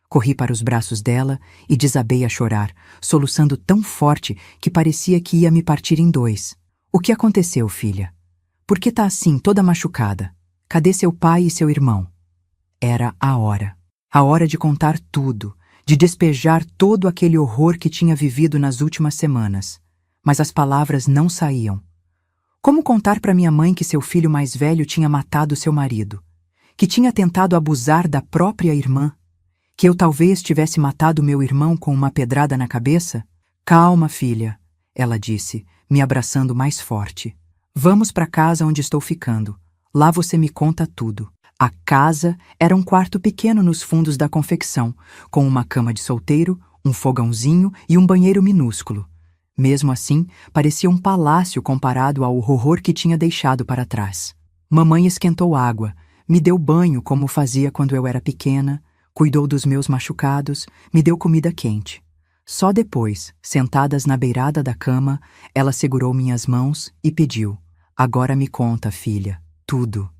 Corri para os braços dela e desabei a chorar, soluçando tão forte que parecia que ia me partir em dois. O que aconteceu, filha? Por que tá assim, toda machucada? Cadê seu pai e seu irmão? Era a hora. A hora de contar tudo, de despejar todo aquele horror que tinha vivido nas últimas semanas. Mas as palavras não saíam. Como contar para minha mãe que seu filho mais velho tinha matado seu marido? Que tinha tentado abusar da própria irmã? Que eu talvez tivesse matado meu irmão com uma pedrada na cabeça? Calma, filha, ela disse, me abraçando mais forte. Vamos para casa onde estou ficando. Lá você me conta tudo. A casa era um quarto pequeno nos fundos da confecção, com uma cama de solteiro, um fogãozinho e um banheiro minúsculo. Mesmo assim, parecia um palácio comparado ao horror que tinha deixado para trás. Mamãe esquentou água, me deu banho como fazia quando eu era pequena, cuidou dos meus machucados, me deu comida quente. Só depois, sentadas na beirada da cama, ela segurou minhas mãos e pediu: Agora me conta, filha, tudo.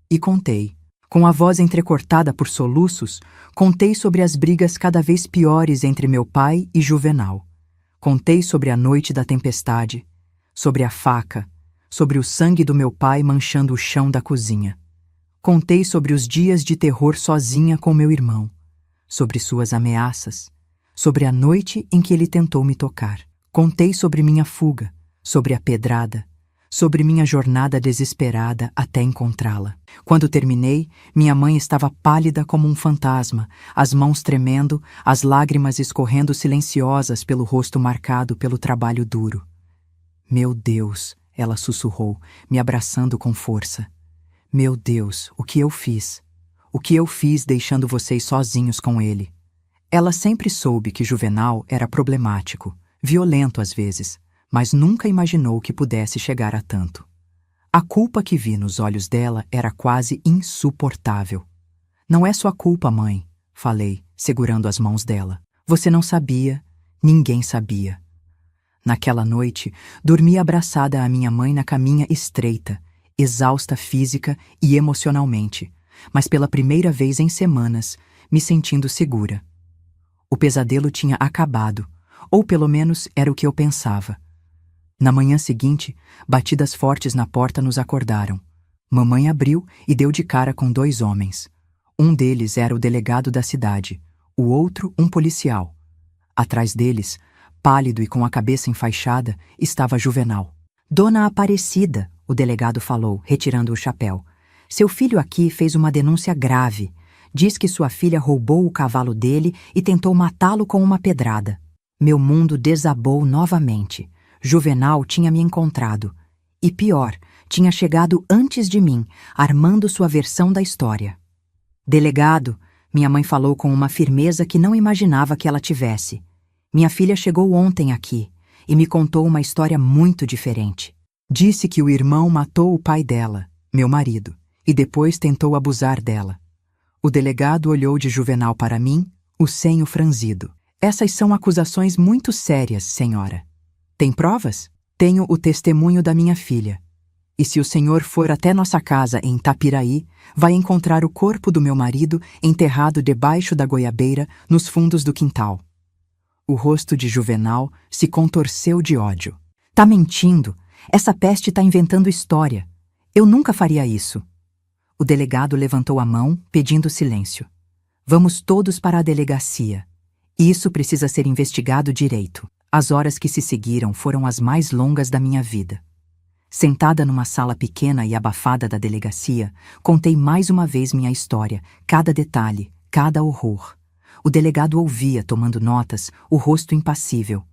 E contei. Com a voz entrecortada por soluços, contei sobre as brigas cada vez piores entre meu pai e Juvenal. Contei sobre a noite da tempestade, sobre a faca, sobre o sangue do meu pai manchando o chão da cozinha. Contei sobre os dias de terror sozinha com meu irmão, sobre suas ameaças, sobre a noite em que ele tentou me tocar. Contei sobre minha fuga, sobre a pedrada, sobre minha jornada desesperada até encontrá-la. Quando terminei, minha mãe estava pálida como um fantasma, as mãos tremendo, as lágrimas escorrendo silenciosas pelo rosto marcado pelo trabalho duro. Meu Deus, ela sussurrou, me abraçando com força. Meu Deus, o que eu fiz? O que eu fiz deixando vocês sozinhos com ele? Ela sempre soube que Juvenal era problemático, violento às vezes, mas nunca imaginou que pudesse chegar a tanto. A culpa que vi nos olhos dela era quase insuportável. Não é sua culpa, mãe, falei, segurando as mãos dela. Você não sabia, ninguém sabia. Naquela noite, dormi abraçada à minha mãe na caminha estreita, exausta física e emocionalmente, mas pela primeira vez em semanas, me sentindo segura. O pesadelo tinha acabado, ou pelo menos era o que eu pensava. Na manhã seguinte, batidas fortes na porta nos acordaram. Mamãe abriu e deu de cara com 2 homens. Um deles era o delegado da cidade, o outro um policial. Atrás deles, pálido e com a cabeça enfaixada, estava Juvenal. Dona Aparecida, o delegado falou, retirando o chapéu. Seu filho aqui fez uma denúncia grave. Diz que sua filha roubou o cavalo dele e tentou matá-lo com uma pedrada. Meu mundo desabou novamente. Juvenal tinha me encontrado. E pior, tinha chegado antes de mim, armando sua versão da história. Delegado, minha mãe falou com uma firmeza que não imaginava que ela tivesse. Minha filha chegou ontem aqui e me contou uma história muito diferente. Disse que o irmão matou o pai dela, meu marido, e depois tentou abusar dela. O delegado olhou de Juvenal para mim, o senho franzido. Essas são acusações muito sérias, senhora. Tem provas? Tenho o testemunho da minha filha. E se o senhor for até nossa casa em Tapiraí, vai encontrar o corpo do meu marido enterrado debaixo da goiabeira nos fundos do quintal. O rosto de Juvenal se contorceu de ódio. Tá mentindo! Essa peste tá inventando história. Eu nunca faria isso. O delegado levantou a mão, pedindo silêncio. Vamos todos para a delegacia. Isso precisa ser investigado direito. As horas que se seguiram foram as mais longas da minha vida. Sentada numa sala pequena e abafada da delegacia, contei mais uma vez minha história, cada detalhe, cada horror. O delegado ouvia, tomando notas, o rosto impassível.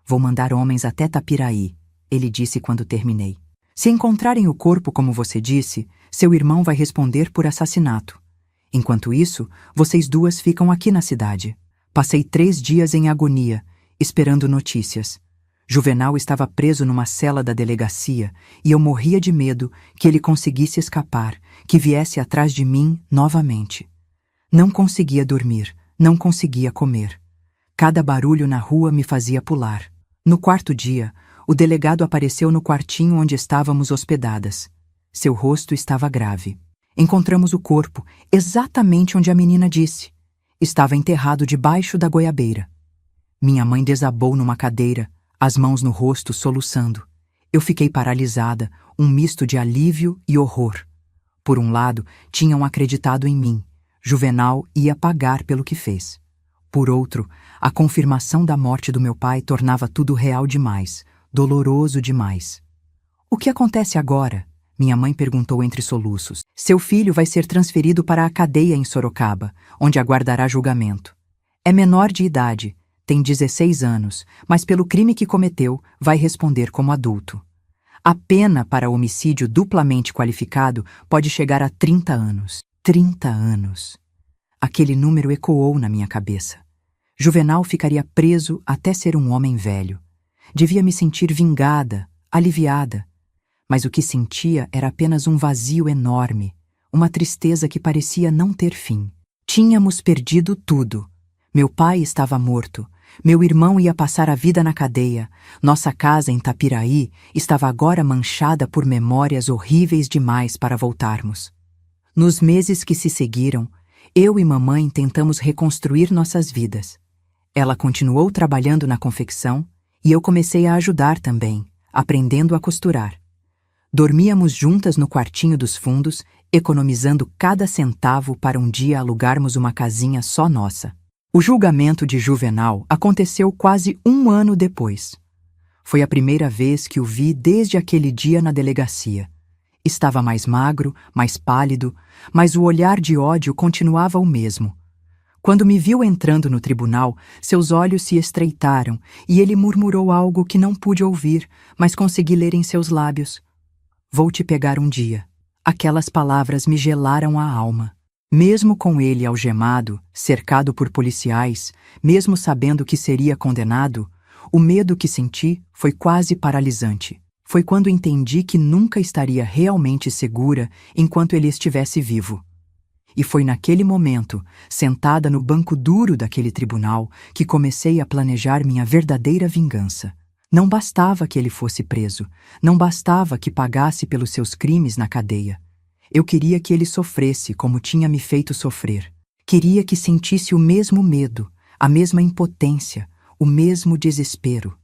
Vou mandar homens até Tapiraí, ele disse quando terminei. Se encontrarem o corpo como você disse, seu irmão vai responder por assassinato. Enquanto isso, vocês duas ficam aqui na cidade. Passei 3 dias em agonia, esperando notícias. Juvenal estava preso numa cela da delegacia e eu morria de medo que ele conseguisse escapar, que viesse atrás de mim novamente. Não conseguia dormir, não conseguia comer. Cada barulho na rua me fazia pular. No 4º dia, o delegado apareceu no quartinho onde estávamos hospedadas. Seu rosto estava grave. Encontramos o corpo, exatamente onde a menina disse. Estava enterrado debaixo da goiabeira. Minha mãe desabou numa cadeira, as mãos no rosto, soluçando. Eu fiquei paralisada, um misto de alívio e horror. Por um lado, tinham acreditado em mim. Juvenal ia pagar pelo que fez. Por outro, a confirmação da morte do meu pai tornava tudo real demais, doloroso demais. O que acontece agora? Minha mãe perguntou entre soluços. Seu filho vai ser transferido para a cadeia em Sorocaba, onde aguardará julgamento. É menor de idade, tem 16 anos, mas pelo crime que cometeu, vai responder como adulto. A pena para homicídio duplamente qualificado pode chegar a 30 anos. 30 anos. Aquele número ecoou na minha cabeça. Juvenal ficaria preso até ser um homem velho. Devia me sentir vingada, aliviada. Mas o que sentia era apenas um vazio enorme, uma tristeza que parecia não ter fim. Tínhamos perdido tudo. Meu pai estava morto. Meu irmão ia passar a vida na cadeia. Nossa casa em Tapiraí estava agora manchada por memórias horríveis demais para voltarmos. Nos meses que se seguiram, eu e mamãe tentamos reconstruir nossas vidas. Ela continuou trabalhando na confecção e eu comecei a ajudar também, aprendendo a costurar. Dormíamos juntas no quartinho dos fundos, economizando cada centavo para um dia alugarmos uma casinha só nossa. O julgamento de Juvenal aconteceu quase 1 ano depois. Foi a primeira vez que o vi desde aquele dia na delegacia. Estava mais magro, mais pálido, mas o olhar de ódio continuava o mesmo. Quando me viu entrando no tribunal, seus olhos se estreitaram e ele murmurou algo que não pude ouvir, mas consegui ler em seus lábios. Vou te pegar um dia. Aquelas palavras me gelaram a alma. Mesmo com ele algemado, cercado por policiais, mesmo sabendo que seria condenado, o medo que senti foi quase paralisante. Foi quando entendi que nunca estaria realmente segura enquanto ele estivesse vivo. E foi naquele momento, sentada no banco duro daquele tribunal, que comecei a planejar minha verdadeira vingança. Não bastava que ele fosse preso, não bastava que pagasse pelos seus crimes na cadeia. Eu queria que ele sofresse como tinha me feito sofrer. Queria que sentisse o mesmo medo, a mesma impotência, o mesmo desespero.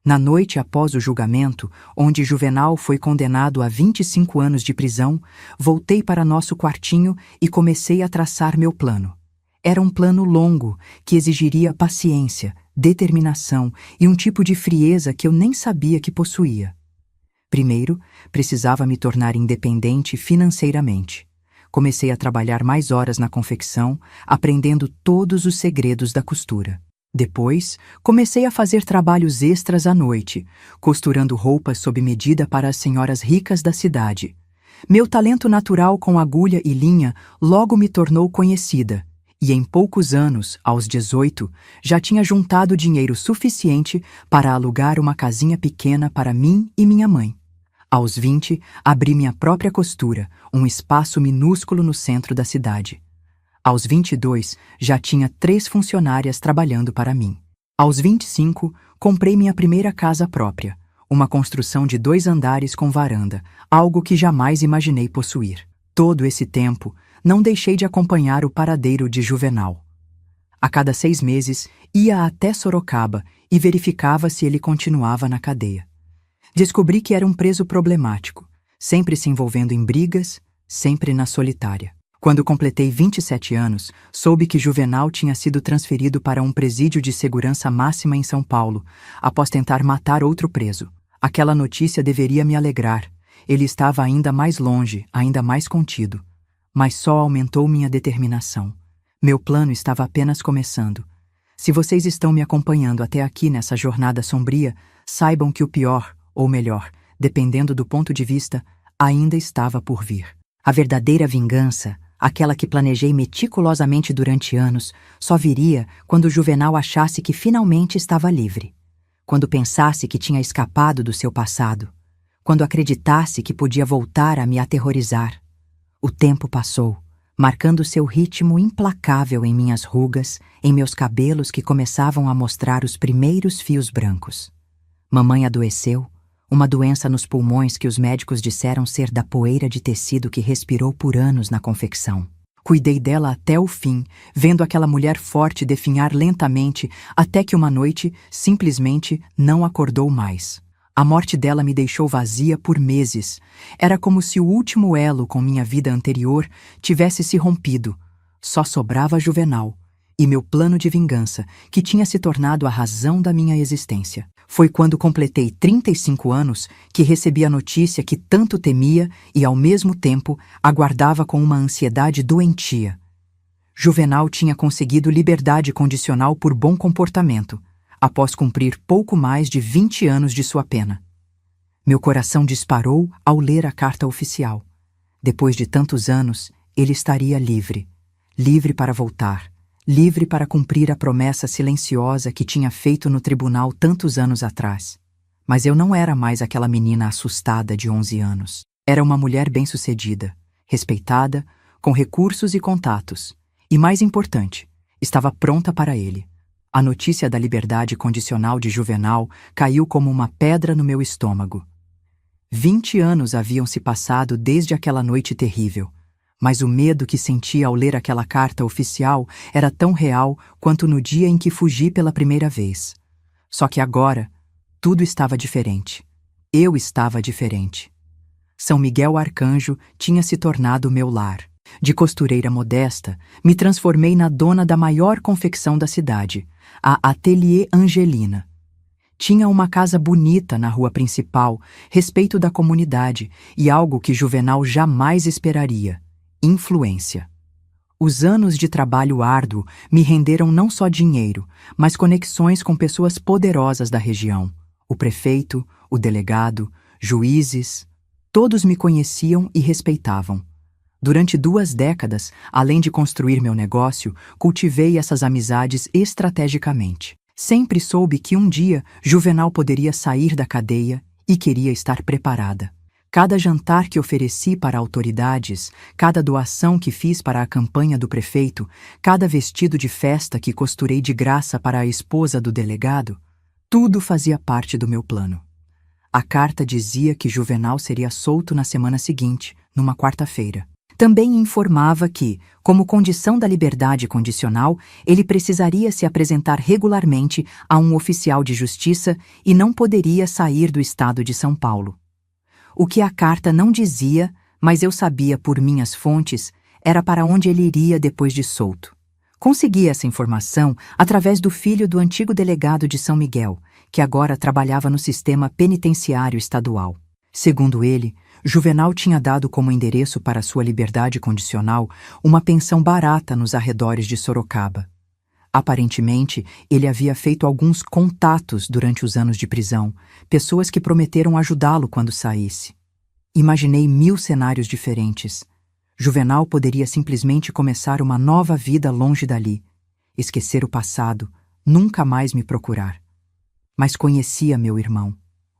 Na noite após o julgamento, onde Juvenal foi condenado a 25 anos de prisão, voltei para nosso quartinho e comecei a traçar meu plano. Era um plano longo, que exigiria paciência, determinação e um tipo de frieza que eu nem sabia que possuía. Primeiro, precisava me tornar independente financeiramente. Comecei a trabalhar mais horas na confecção, aprendendo todos os segredos da costura. Depois, comecei a fazer trabalhos extras à noite, costurando roupas sob medida para as senhoras ricas da cidade. Meu talento natural com agulha e linha logo me tornou conhecida, e em poucos anos, aos 18, já tinha juntado dinheiro suficiente para alugar uma casinha pequena para mim e minha mãe. Aos 20, abri minha própria costura, um espaço minúsculo no centro da cidade. Aos 22, já tinha 3 funcionárias trabalhando para mim. Aos 25, comprei minha primeira casa própria, uma construção de 2 andares com varanda, algo que jamais imaginei possuir. Todo esse tempo, não deixei de acompanhar o paradeiro de Juvenal. A cada 6 meses, ia até Sorocaba e verificava se ele continuava na cadeia. Descobri que era um preso problemático, sempre se envolvendo em brigas, sempre na solitária. Quando completei 27 anos, soube que Juvenal tinha sido transferido para um presídio de segurança máxima em São Paulo, após tentar matar outro preso. Aquela notícia deveria me alegrar. Ele estava ainda mais longe, ainda mais contido. Mas só aumentou minha determinação. Meu plano estava apenas começando. Se vocês estão me acompanhando até aqui nessa jornada sombria, saibam que o pior, ou melhor, dependendo do ponto de vista, ainda estava por vir. A verdadeira vingança, aquela que planejei meticulosamente durante anos, só viria quando Juvenal achasse que finalmente estava livre. Quando pensasse que tinha escapado do seu passado. Quando acreditasse que podia voltar a me aterrorizar. O tempo passou, marcando seu ritmo implacável em minhas rugas, em meus cabelos que começavam a mostrar os primeiros fios brancos. Mamãe adoeceu, uma doença nos pulmões que os médicos disseram ser da poeira de tecido que respirou por anos na confecção. Cuidei dela até o fim, vendo aquela mulher forte definhar lentamente até que uma noite, simplesmente, não acordou mais. A morte dela me deixou vazia por meses. Era como se o último elo com minha vida anterior tivesse se rompido. Só sobrava Juvenal e meu plano de vingança, que tinha se tornado a razão da minha existência. Foi quando completei 35 anos que recebi a notícia que tanto temia e, ao mesmo tempo, aguardava com uma ansiedade doentia. Juvenal tinha conseguido liberdade condicional por bom comportamento, após cumprir pouco mais de 20 anos de sua pena. Meu coração disparou ao ler a carta oficial. Depois de tantos anos, ele estaria livre. Livre para voltar. Livre para cumprir a promessa silenciosa que tinha feito no tribunal tantos anos atrás. Mas eu não era mais aquela menina assustada de 11 anos. Era uma mulher bem-sucedida, respeitada, com recursos e contatos. E mais importante, estava pronta para ele. A notícia da liberdade condicional de Juvenal caiu como uma pedra no meu estômago. 20 anos haviam se passado desde aquela noite terrível. Mas o medo que senti ao ler aquela carta oficial era tão real quanto no dia em que fugi pela primeira vez. Só que agora, tudo estava diferente. Eu estava diferente. São Miguel Arcanjo tinha se tornado meu lar. De costureira modesta, me transformei na dona da maior confecção da cidade, a Atelier Angelina. Tinha uma casa bonita na rua principal, respeito da comunidade e algo que Juvenal jamais esperaria. Influência. Os anos de trabalho árduo me renderam não só dinheiro, mas conexões com pessoas poderosas da região. O prefeito, o delegado, juízes, todos me conheciam e respeitavam. Durante 2 décadas, além de construir meu negócio, cultivei essas amizades estrategicamente. Sempre soube que um dia Juvenal poderia sair da cadeia e queria estar preparada. Cada jantar que ofereci para autoridades, cada doação que fiz para a campanha do prefeito, cada vestido de festa que costurei de graça para a esposa do delegado, tudo fazia parte do meu plano. A carta dizia que Juvenal seria solto na semana seguinte, numa quarta-feira. Também informava que, como condição da liberdade condicional, ele precisaria se apresentar regularmente a um oficial de justiça e não poderia sair do estado de São Paulo. O que a carta não dizia, mas eu sabia por minhas fontes, era para onde ele iria depois de solto. Consegui essa informação através do filho do antigo delegado de São Miguel, que agora trabalhava no sistema penitenciário estadual. Segundo ele, Juvenal tinha dado como endereço para sua liberdade condicional uma pensão barata nos arredores de Sorocaba. Aparentemente, ele havia feito alguns contatos durante os anos de prisão, pessoas que prometeram ajudá-lo quando saísse. Imaginei 1000 cenários diferentes. Juvenal poderia simplesmente começar uma nova vida longe dali, esquecer o passado, nunca mais me procurar. Mas conhecia meu irmão.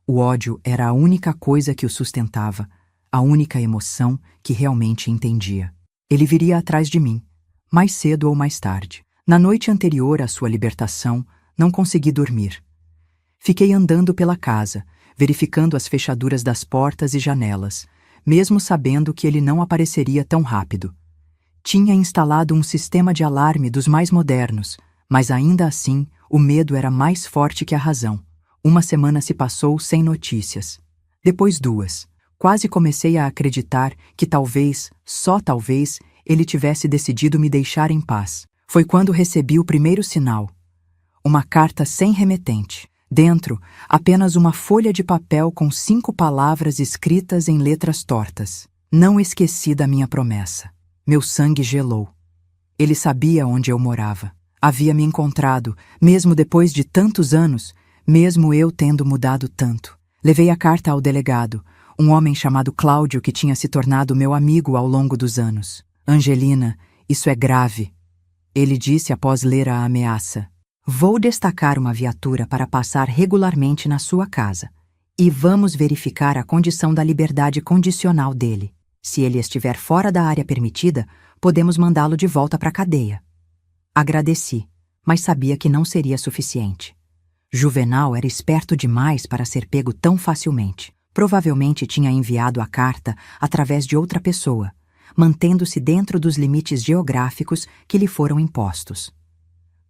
O ódio era a única coisa que o sustentava, a única emoção que realmente entendia. Ele viria atrás de mim, mais cedo ou mais tarde. Na noite anterior à sua libertação, não consegui dormir. Fiquei andando pela casa, verificando as fechaduras das portas e janelas, mesmo sabendo que ele não apareceria tão rápido. Tinha instalado um sistema de alarme dos mais modernos, mas ainda assim o medo era mais forte que a razão. Uma semana se passou sem notícias. Depois 2. Quase comecei a acreditar que talvez, só talvez, ele tivesse decidido me deixar em paz. Foi quando recebi o primeiro sinal. Uma carta sem remetente. Dentro, apenas uma folha de papel com 5 palavras escritas em letras tortas. Não esqueci da minha promessa. Meu sangue gelou. Ele sabia onde eu morava. Havia me encontrado, mesmo depois de tantos anos, mesmo eu tendo mudado tanto. Levei a carta ao delegado, um homem chamado Cláudio que tinha se tornado meu amigo ao longo dos anos. Angelina, isso é grave. Ele disse após ler a ameaça. Vou destacar uma viatura para passar regularmente na sua casa. E vamos verificar a condição da liberdade condicional dele. Se ele estiver fora da área permitida, podemos mandá-lo de volta para a cadeia. Agradeci, mas sabia que não seria suficiente. Juvenal era esperto demais para ser pego tão facilmente. Provavelmente tinha enviado a carta através de outra pessoa, mantendo-se dentro dos limites geográficos que lhe foram impostos.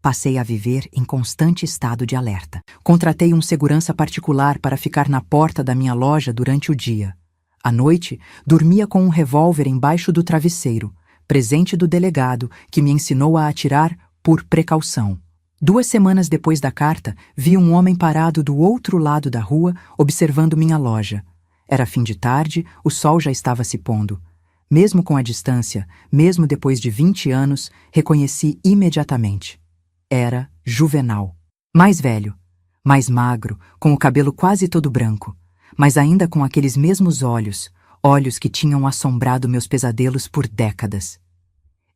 Passei a viver em constante estado de alerta. Contratei um segurança particular para ficar na porta da minha loja durante o dia. À noite, dormia com um revólver embaixo do travesseiro, presente do delegado, que me ensinou a atirar por precaução. 2 semanas depois da carta, vi um homem parado do outro lado da rua, observando minha loja. Era fim de tarde, o sol já estava se pondo. Mesmo com a distância, mesmo depois de 20 anos, reconheci imediatamente. Era Juvenal. Mais velho, mais magro, com o cabelo quase todo branco, mas ainda com aqueles mesmos olhos, olhos que tinham assombrado meus pesadelos por décadas.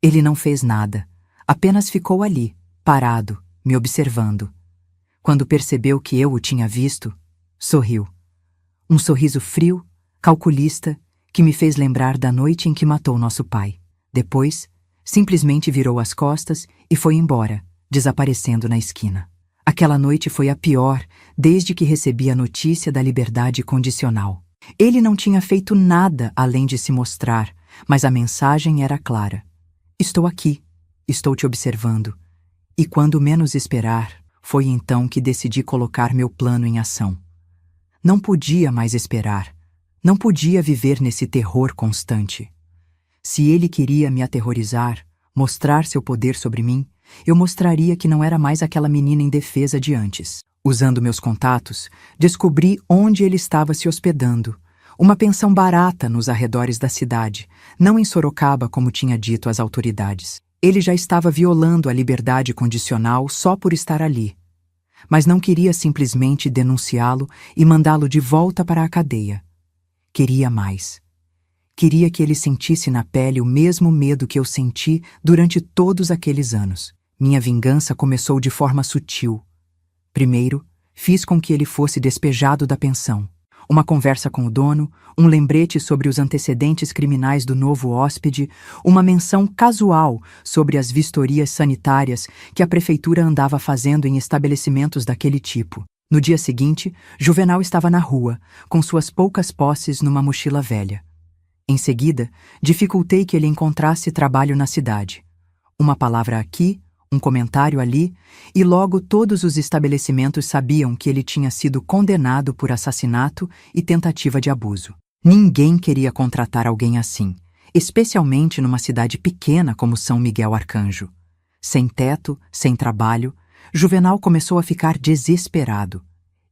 Ele não fez nada, apenas ficou ali, parado, me observando. Quando percebeu que eu o tinha visto, sorriu. Um sorriso frio, calculista, que me fez lembrar da noite em que matou nosso pai. Depois, simplesmente virou as costas e foi embora, desaparecendo na esquina. Aquela noite foi a pior desde que recebi a notícia da liberdade condicional. Ele não tinha feito nada além de se mostrar, mas a mensagem era clara. Estou aqui, estou te observando. E quando menos esperar, foi então que decidi colocar meu plano em ação. Não podia mais esperar. Não podia viver nesse terror constante. Se ele queria me aterrorizar, mostrar seu poder sobre mim, eu mostraria que não era mais aquela menina indefesa de antes. Usando meus contatos, descobri onde ele estava se hospedando. Uma pensão barata nos arredores da cidade, não em Sorocaba como tinha dito às autoridades. Ele já estava violando a liberdade condicional só por estar ali. Mas não queria simplesmente denunciá-lo e mandá-lo de volta para a cadeia. Queria mais. Queria que ele sentisse na pele o mesmo medo que eu senti durante todos aqueles anos. Minha vingança começou de forma sutil. Primeiro, fiz com que ele fosse despejado da pensão. Uma conversa com o dono, um lembrete sobre os antecedentes criminais do novo hóspede, uma menção casual sobre as vistorias sanitárias que a prefeitura andava fazendo em estabelecimentos daquele tipo. No dia seguinte, Juvenal estava na rua, com suas poucas posses numa mochila velha. Em seguida, dificultei que ele encontrasse trabalho na cidade. Uma palavra aqui, um comentário ali, e logo todos os estabelecimentos sabiam que ele tinha sido condenado por assassinato e tentativa de abuso. Ninguém queria contratar alguém assim, especialmente numa cidade pequena como São Miguel Arcanjo. Sem teto, sem trabalho, Juvenal começou a ficar desesperado.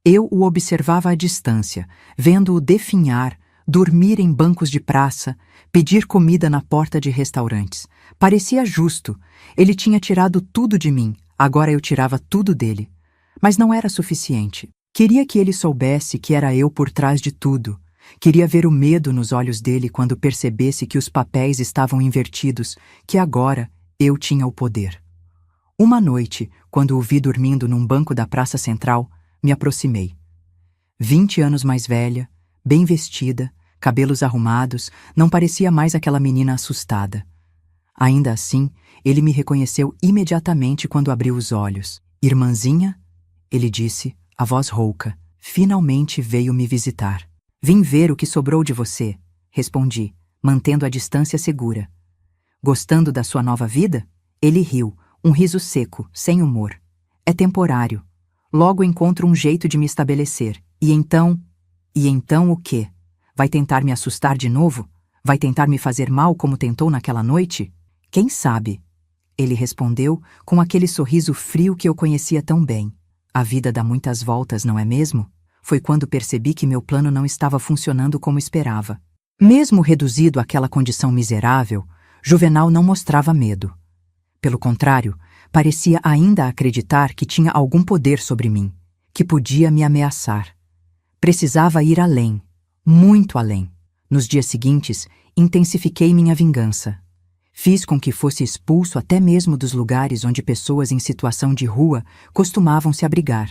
Eu o observava à distância, vendo-o definhar, dormir em bancos de praça, pedir comida na porta de restaurantes. Parecia justo. Ele tinha tirado tudo de mim, agora eu tirava tudo dele. Mas não era suficiente. Queria que ele soubesse que era eu por trás de tudo. Queria ver o medo nos olhos dele quando percebesse que os papéis estavam invertidos, que agora eu tinha o poder. Uma noite, quando o vi dormindo num banco da Praça Central, me aproximei. 20 anos mais velha, bem vestida, cabelos arrumados, não parecia mais aquela menina assustada. Ainda assim, ele me reconheceu imediatamente quando abriu os olhos. Irmãzinha, ele disse, a voz rouca, finalmente veio me visitar. Vim ver o que sobrou de você, respondi, mantendo a distância segura. Gostando da sua nova vida? Ele riu, um riso seco, sem humor. É temporário. Logo encontro um jeito de me estabelecer. E então o quê? Vai tentar me assustar de novo? Vai tentar me fazer mal como tentou naquela noite? Quem sabe? Ele respondeu com aquele sorriso frio que eu conhecia tão bem. A vida dá muitas voltas, não é mesmo? Foi quando percebi que meu plano não estava funcionando como esperava. Mesmo reduzido àquela condição miserável, Juvenal não mostrava medo. Pelo contrário, parecia ainda acreditar que tinha algum poder sobre mim, que podia me ameaçar. Precisava ir além, muito além. Nos dias seguintes, intensifiquei minha vingança. Fiz com que fosse expulso até mesmo dos lugares onde pessoas em situação de rua costumavam se abrigar.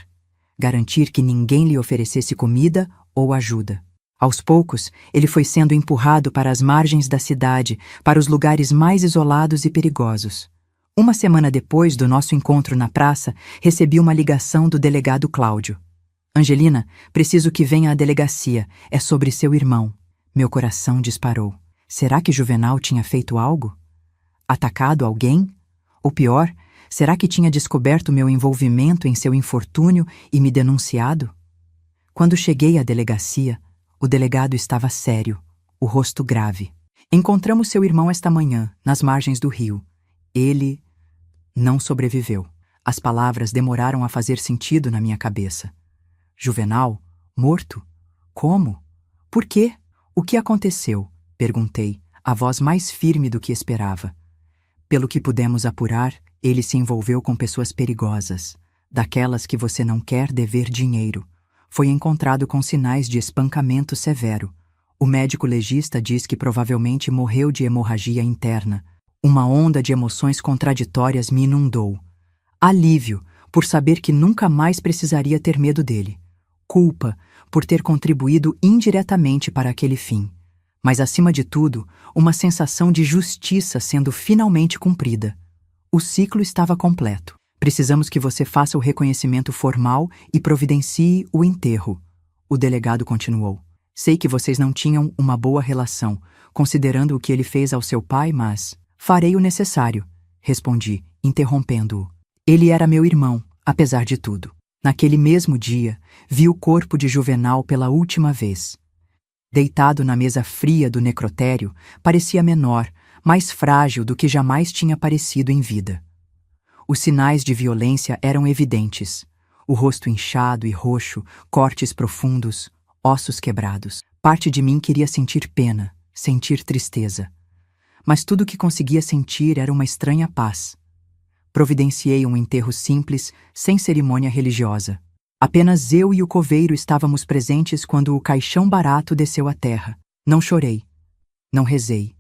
Garantir que ninguém lhe oferecesse comida ou ajuda. Aos poucos, ele foi sendo empurrado para as margens da cidade, para os lugares mais isolados e perigosos. Uma semana depois do nosso encontro na praça, recebi uma ligação do delegado Cláudio. Angelina, preciso que venha à delegacia. É sobre seu irmão. Meu coração disparou. Será que Juvenal tinha feito algo? Atacado alguém? Ou pior, será que tinha descoberto meu envolvimento em seu infortúnio e me denunciado? Quando cheguei à delegacia, o delegado estava sério, o rosto grave. Encontramos seu irmão esta manhã, nas margens do rio. Ele não sobreviveu. As palavras demoraram a fazer sentido na minha cabeça. Juvenal? Morto? Como? Por quê? O que aconteceu? Perguntei, a voz mais firme do que esperava. Pelo que pudemos apurar, ele se envolveu com pessoas perigosas, daquelas que você não quer dever dinheiro. Foi encontrado com sinais de espancamento severo. O médico legista diz que provavelmente morreu de hemorragia interna. Uma onda de emoções contraditórias me inundou. Alívio, por saber que nunca mais precisaria ter medo dele. Culpa, por ter contribuído indiretamente para aquele fim. Mas, acima de tudo, uma sensação de justiça sendo finalmente cumprida. O ciclo estava completo. Precisamos que você faça o reconhecimento formal e providencie o enterro. O delegado continuou. Sei que vocês não tinham uma boa relação, considerando o que ele fez ao seu pai, mas... Farei o necessário, respondi, interrompendo-o. Ele era meu irmão, apesar de tudo. Naquele mesmo dia, vi o corpo de Juvenal pela última vez. Deitado na mesa fria do necrotério, parecia menor, mais frágil do que jamais tinha parecido em vida. Os sinais de violência eram evidentes. O rosto inchado e roxo, cortes profundos, ossos quebrados. Parte de mim queria sentir pena, sentir tristeza. Mas tudo o que conseguia sentir era uma estranha paz. Providenciei um enterro simples, sem cerimônia religiosa. Apenas eu e o coveiro estávamos presentes quando o caixão barato desceu à terra. Não chorei. Não rezei.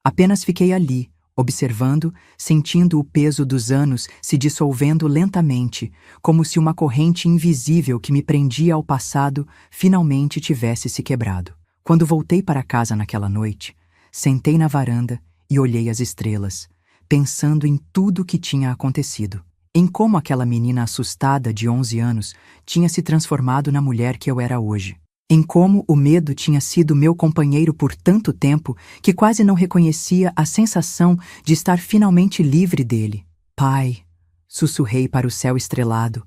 Apenas fiquei ali, observando, sentindo o peso dos anos se dissolvendo lentamente, como se uma corrente invisível que me prendia ao passado finalmente tivesse se quebrado. Quando voltei para casa naquela noite, sentei na varanda e olhei as estrelas, pensando em tudo o que tinha acontecido. Em como aquela menina assustada de 11 anos tinha se transformado na mulher que eu era hoje. em como o medo tinha sido meu companheiro por tanto tempo que quase não reconhecia a sensação de estar finalmente livre dele. Pai, sussurrei para o céu estrelado.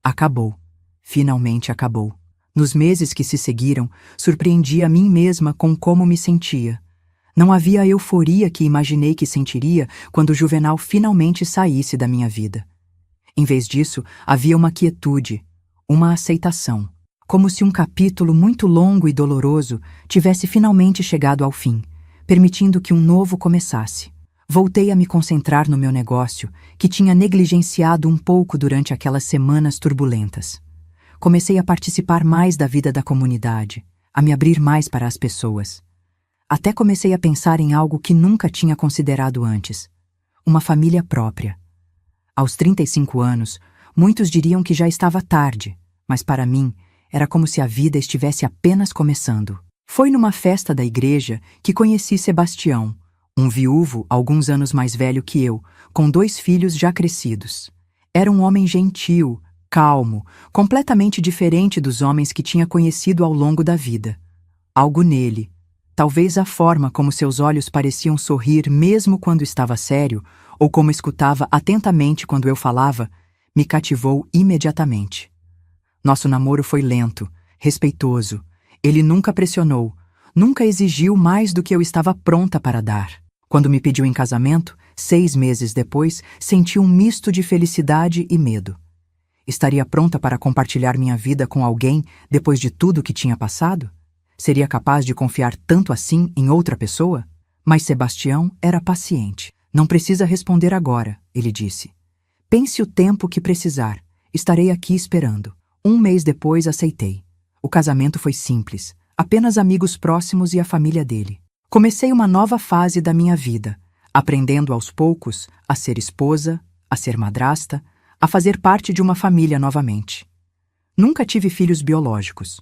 Acabou. Finalmente acabou. Nos meses que se seguiram, surpreendi a mim mesma com como me sentia. Não havia a euforia que imaginei que sentiria quando o Juvenal finalmente saísse da minha vida. Em vez disso, havia uma quietude, uma aceitação, como se um capítulo muito longo e doloroso tivesse finalmente chegado ao fim, permitindo que um novo começasse. Voltei a me concentrar no meu negócio, que tinha negligenciado um pouco durante aquelas semanas turbulentas. Comecei a participar mais da vida da comunidade, a me abrir mais para as pessoas. Até comecei a pensar em algo que nunca tinha considerado antes: uma família própria. Aos 35 anos, muitos diriam que já estava tarde, mas para mim, era como se a vida estivesse apenas começando. Foi numa festa da igreja que conheci Sebastião, um viúvo alguns anos mais velho que eu, com 2 filhos já crescidos. Era um homem gentil, calmo, completamente diferente dos homens que tinha conhecido ao longo da vida. Algo nele, talvez a forma como seus olhos pareciam sorrir mesmo quando estava sério, ou como escutava atentamente quando eu falava, me cativou imediatamente. Nosso namoro foi lento, respeitoso. Ele nunca pressionou, nunca exigiu mais do que eu estava pronta para dar. Quando me pediu em casamento, 6 meses depois, senti um misto de felicidade e medo. Estaria pronta para compartilhar minha vida com alguém depois de tudo que tinha passado? Seria capaz de confiar tanto assim em outra pessoa? Mas Sebastião era paciente. Não precisa responder agora, ele disse. Pense o tempo que precisar. Estarei aqui esperando. 1 mês depois aceitei. O casamento foi simples, apenas amigos próximos e a família dele. Comecei uma nova fase da minha vida, aprendendo aos poucos a ser esposa, a ser madrasta, a fazer parte de uma família novamente. Nunca tive filhos biológicos.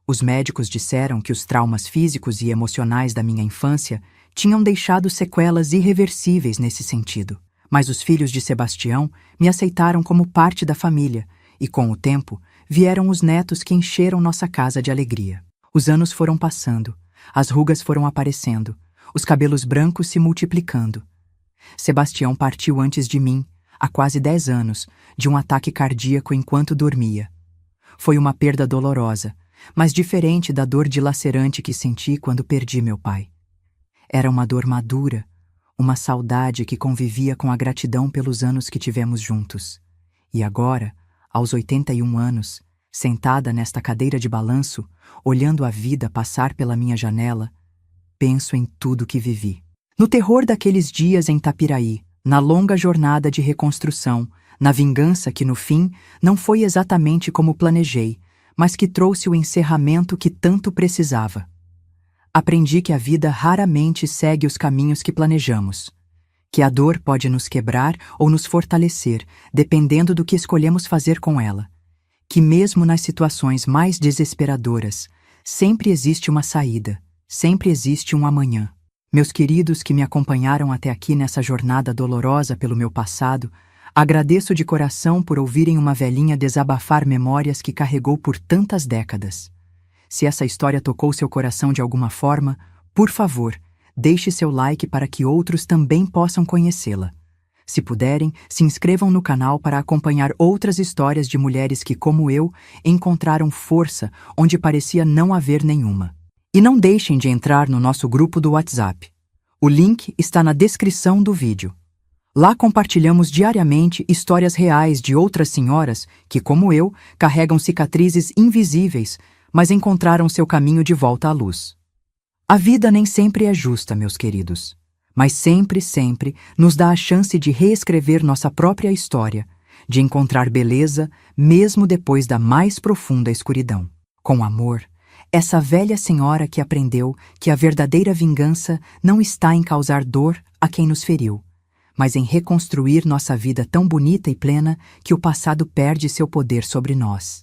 Os médicos disseram que os traumas físicos e emocionais da minha infância tinham deixado sequelas irreversíveis nesse sentido. Mas os filhos de Sebastião me aceitaram como parte da família, e com o tempo vieram os netos que encheram nossa casa de alegria. Os anos foram passando, as rugas foram aparecendo, os cabelos brancos se multiplicando. Sebastião partiu antes de mim, há quase 10 anos, de um ataque cardíaco enquanto dormia. Foi uma perda dolorosa, mas diferente da dor dilacerante que senti quando perdi meu pai. Era uma dor madura, uma saudade que convivia com a gratidão pelos anos que tivemos juntos. E agora, aos 81 anos, sentada nesta cadeira de balanço, olhando a vida passar pela minha janela, penso em tudo que vivi. No terror daqueles dias em Tapiraí, na longa jornada de reconstrução, na vingança que, no fim, não foi exatamente como planejei, mas que trouxe o encerramento que tanto precisava. Aprendi que a vida raramente segue os caminhos que planejamos, que a dor pode nos quebrar ou nos fortalecer, dependendo do que escolhemos fazer com ela, que mesmo nas situações mais desesperadoras, sempre existe uma saída, sempre existe um amanhã. Meus queridos que me acompanharam até aqui nessa jornada dolorosa pelo meu passado, agradeço de coração por ouvirem uma velhinha desabafar memórias que carregou por tantas décadas. Se essa história tocou seu coração de alguma forma, por favor, deixe seu like para que outros também possam conhecê-la. Se puderem, se inscrevam no canal para acompanhar outras histórias de mulheres que, como eu, encontraram força onde parecia não haver nenhuma. E não deixem de entrar no nosso grupo do WhatsApp. O link está na descrição do vídeo. Lá compartilhamos diariamente histórias reais de outras senhoras que, como eu, carregam cicatrizes invisíveis, mas encontraram seu caminho de volta à luz. A vida nem sempre é justa, meus queridos, mas sempre, sempre nos dá a chance de reescrever nossa própria história, de encontrar beleza mesmo depois da mais profunda escuridão. Com amor, essa velha senhora que aprendeu que a verdadeira vingança não está em causar dor a quem nos feriu, mas em reconstruir nossa vida tão bonita e plena que o passado perde seu poder sobre nós.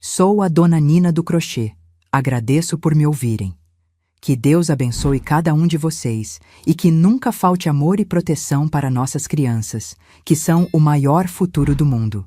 Sou a Dona Nina do Crochê. Agradeço por me ouvirem. Que Deus abençoe cada um de vocês e que nunca falte amor e proteção para nossas crianças, que são o maior futuro do mundo.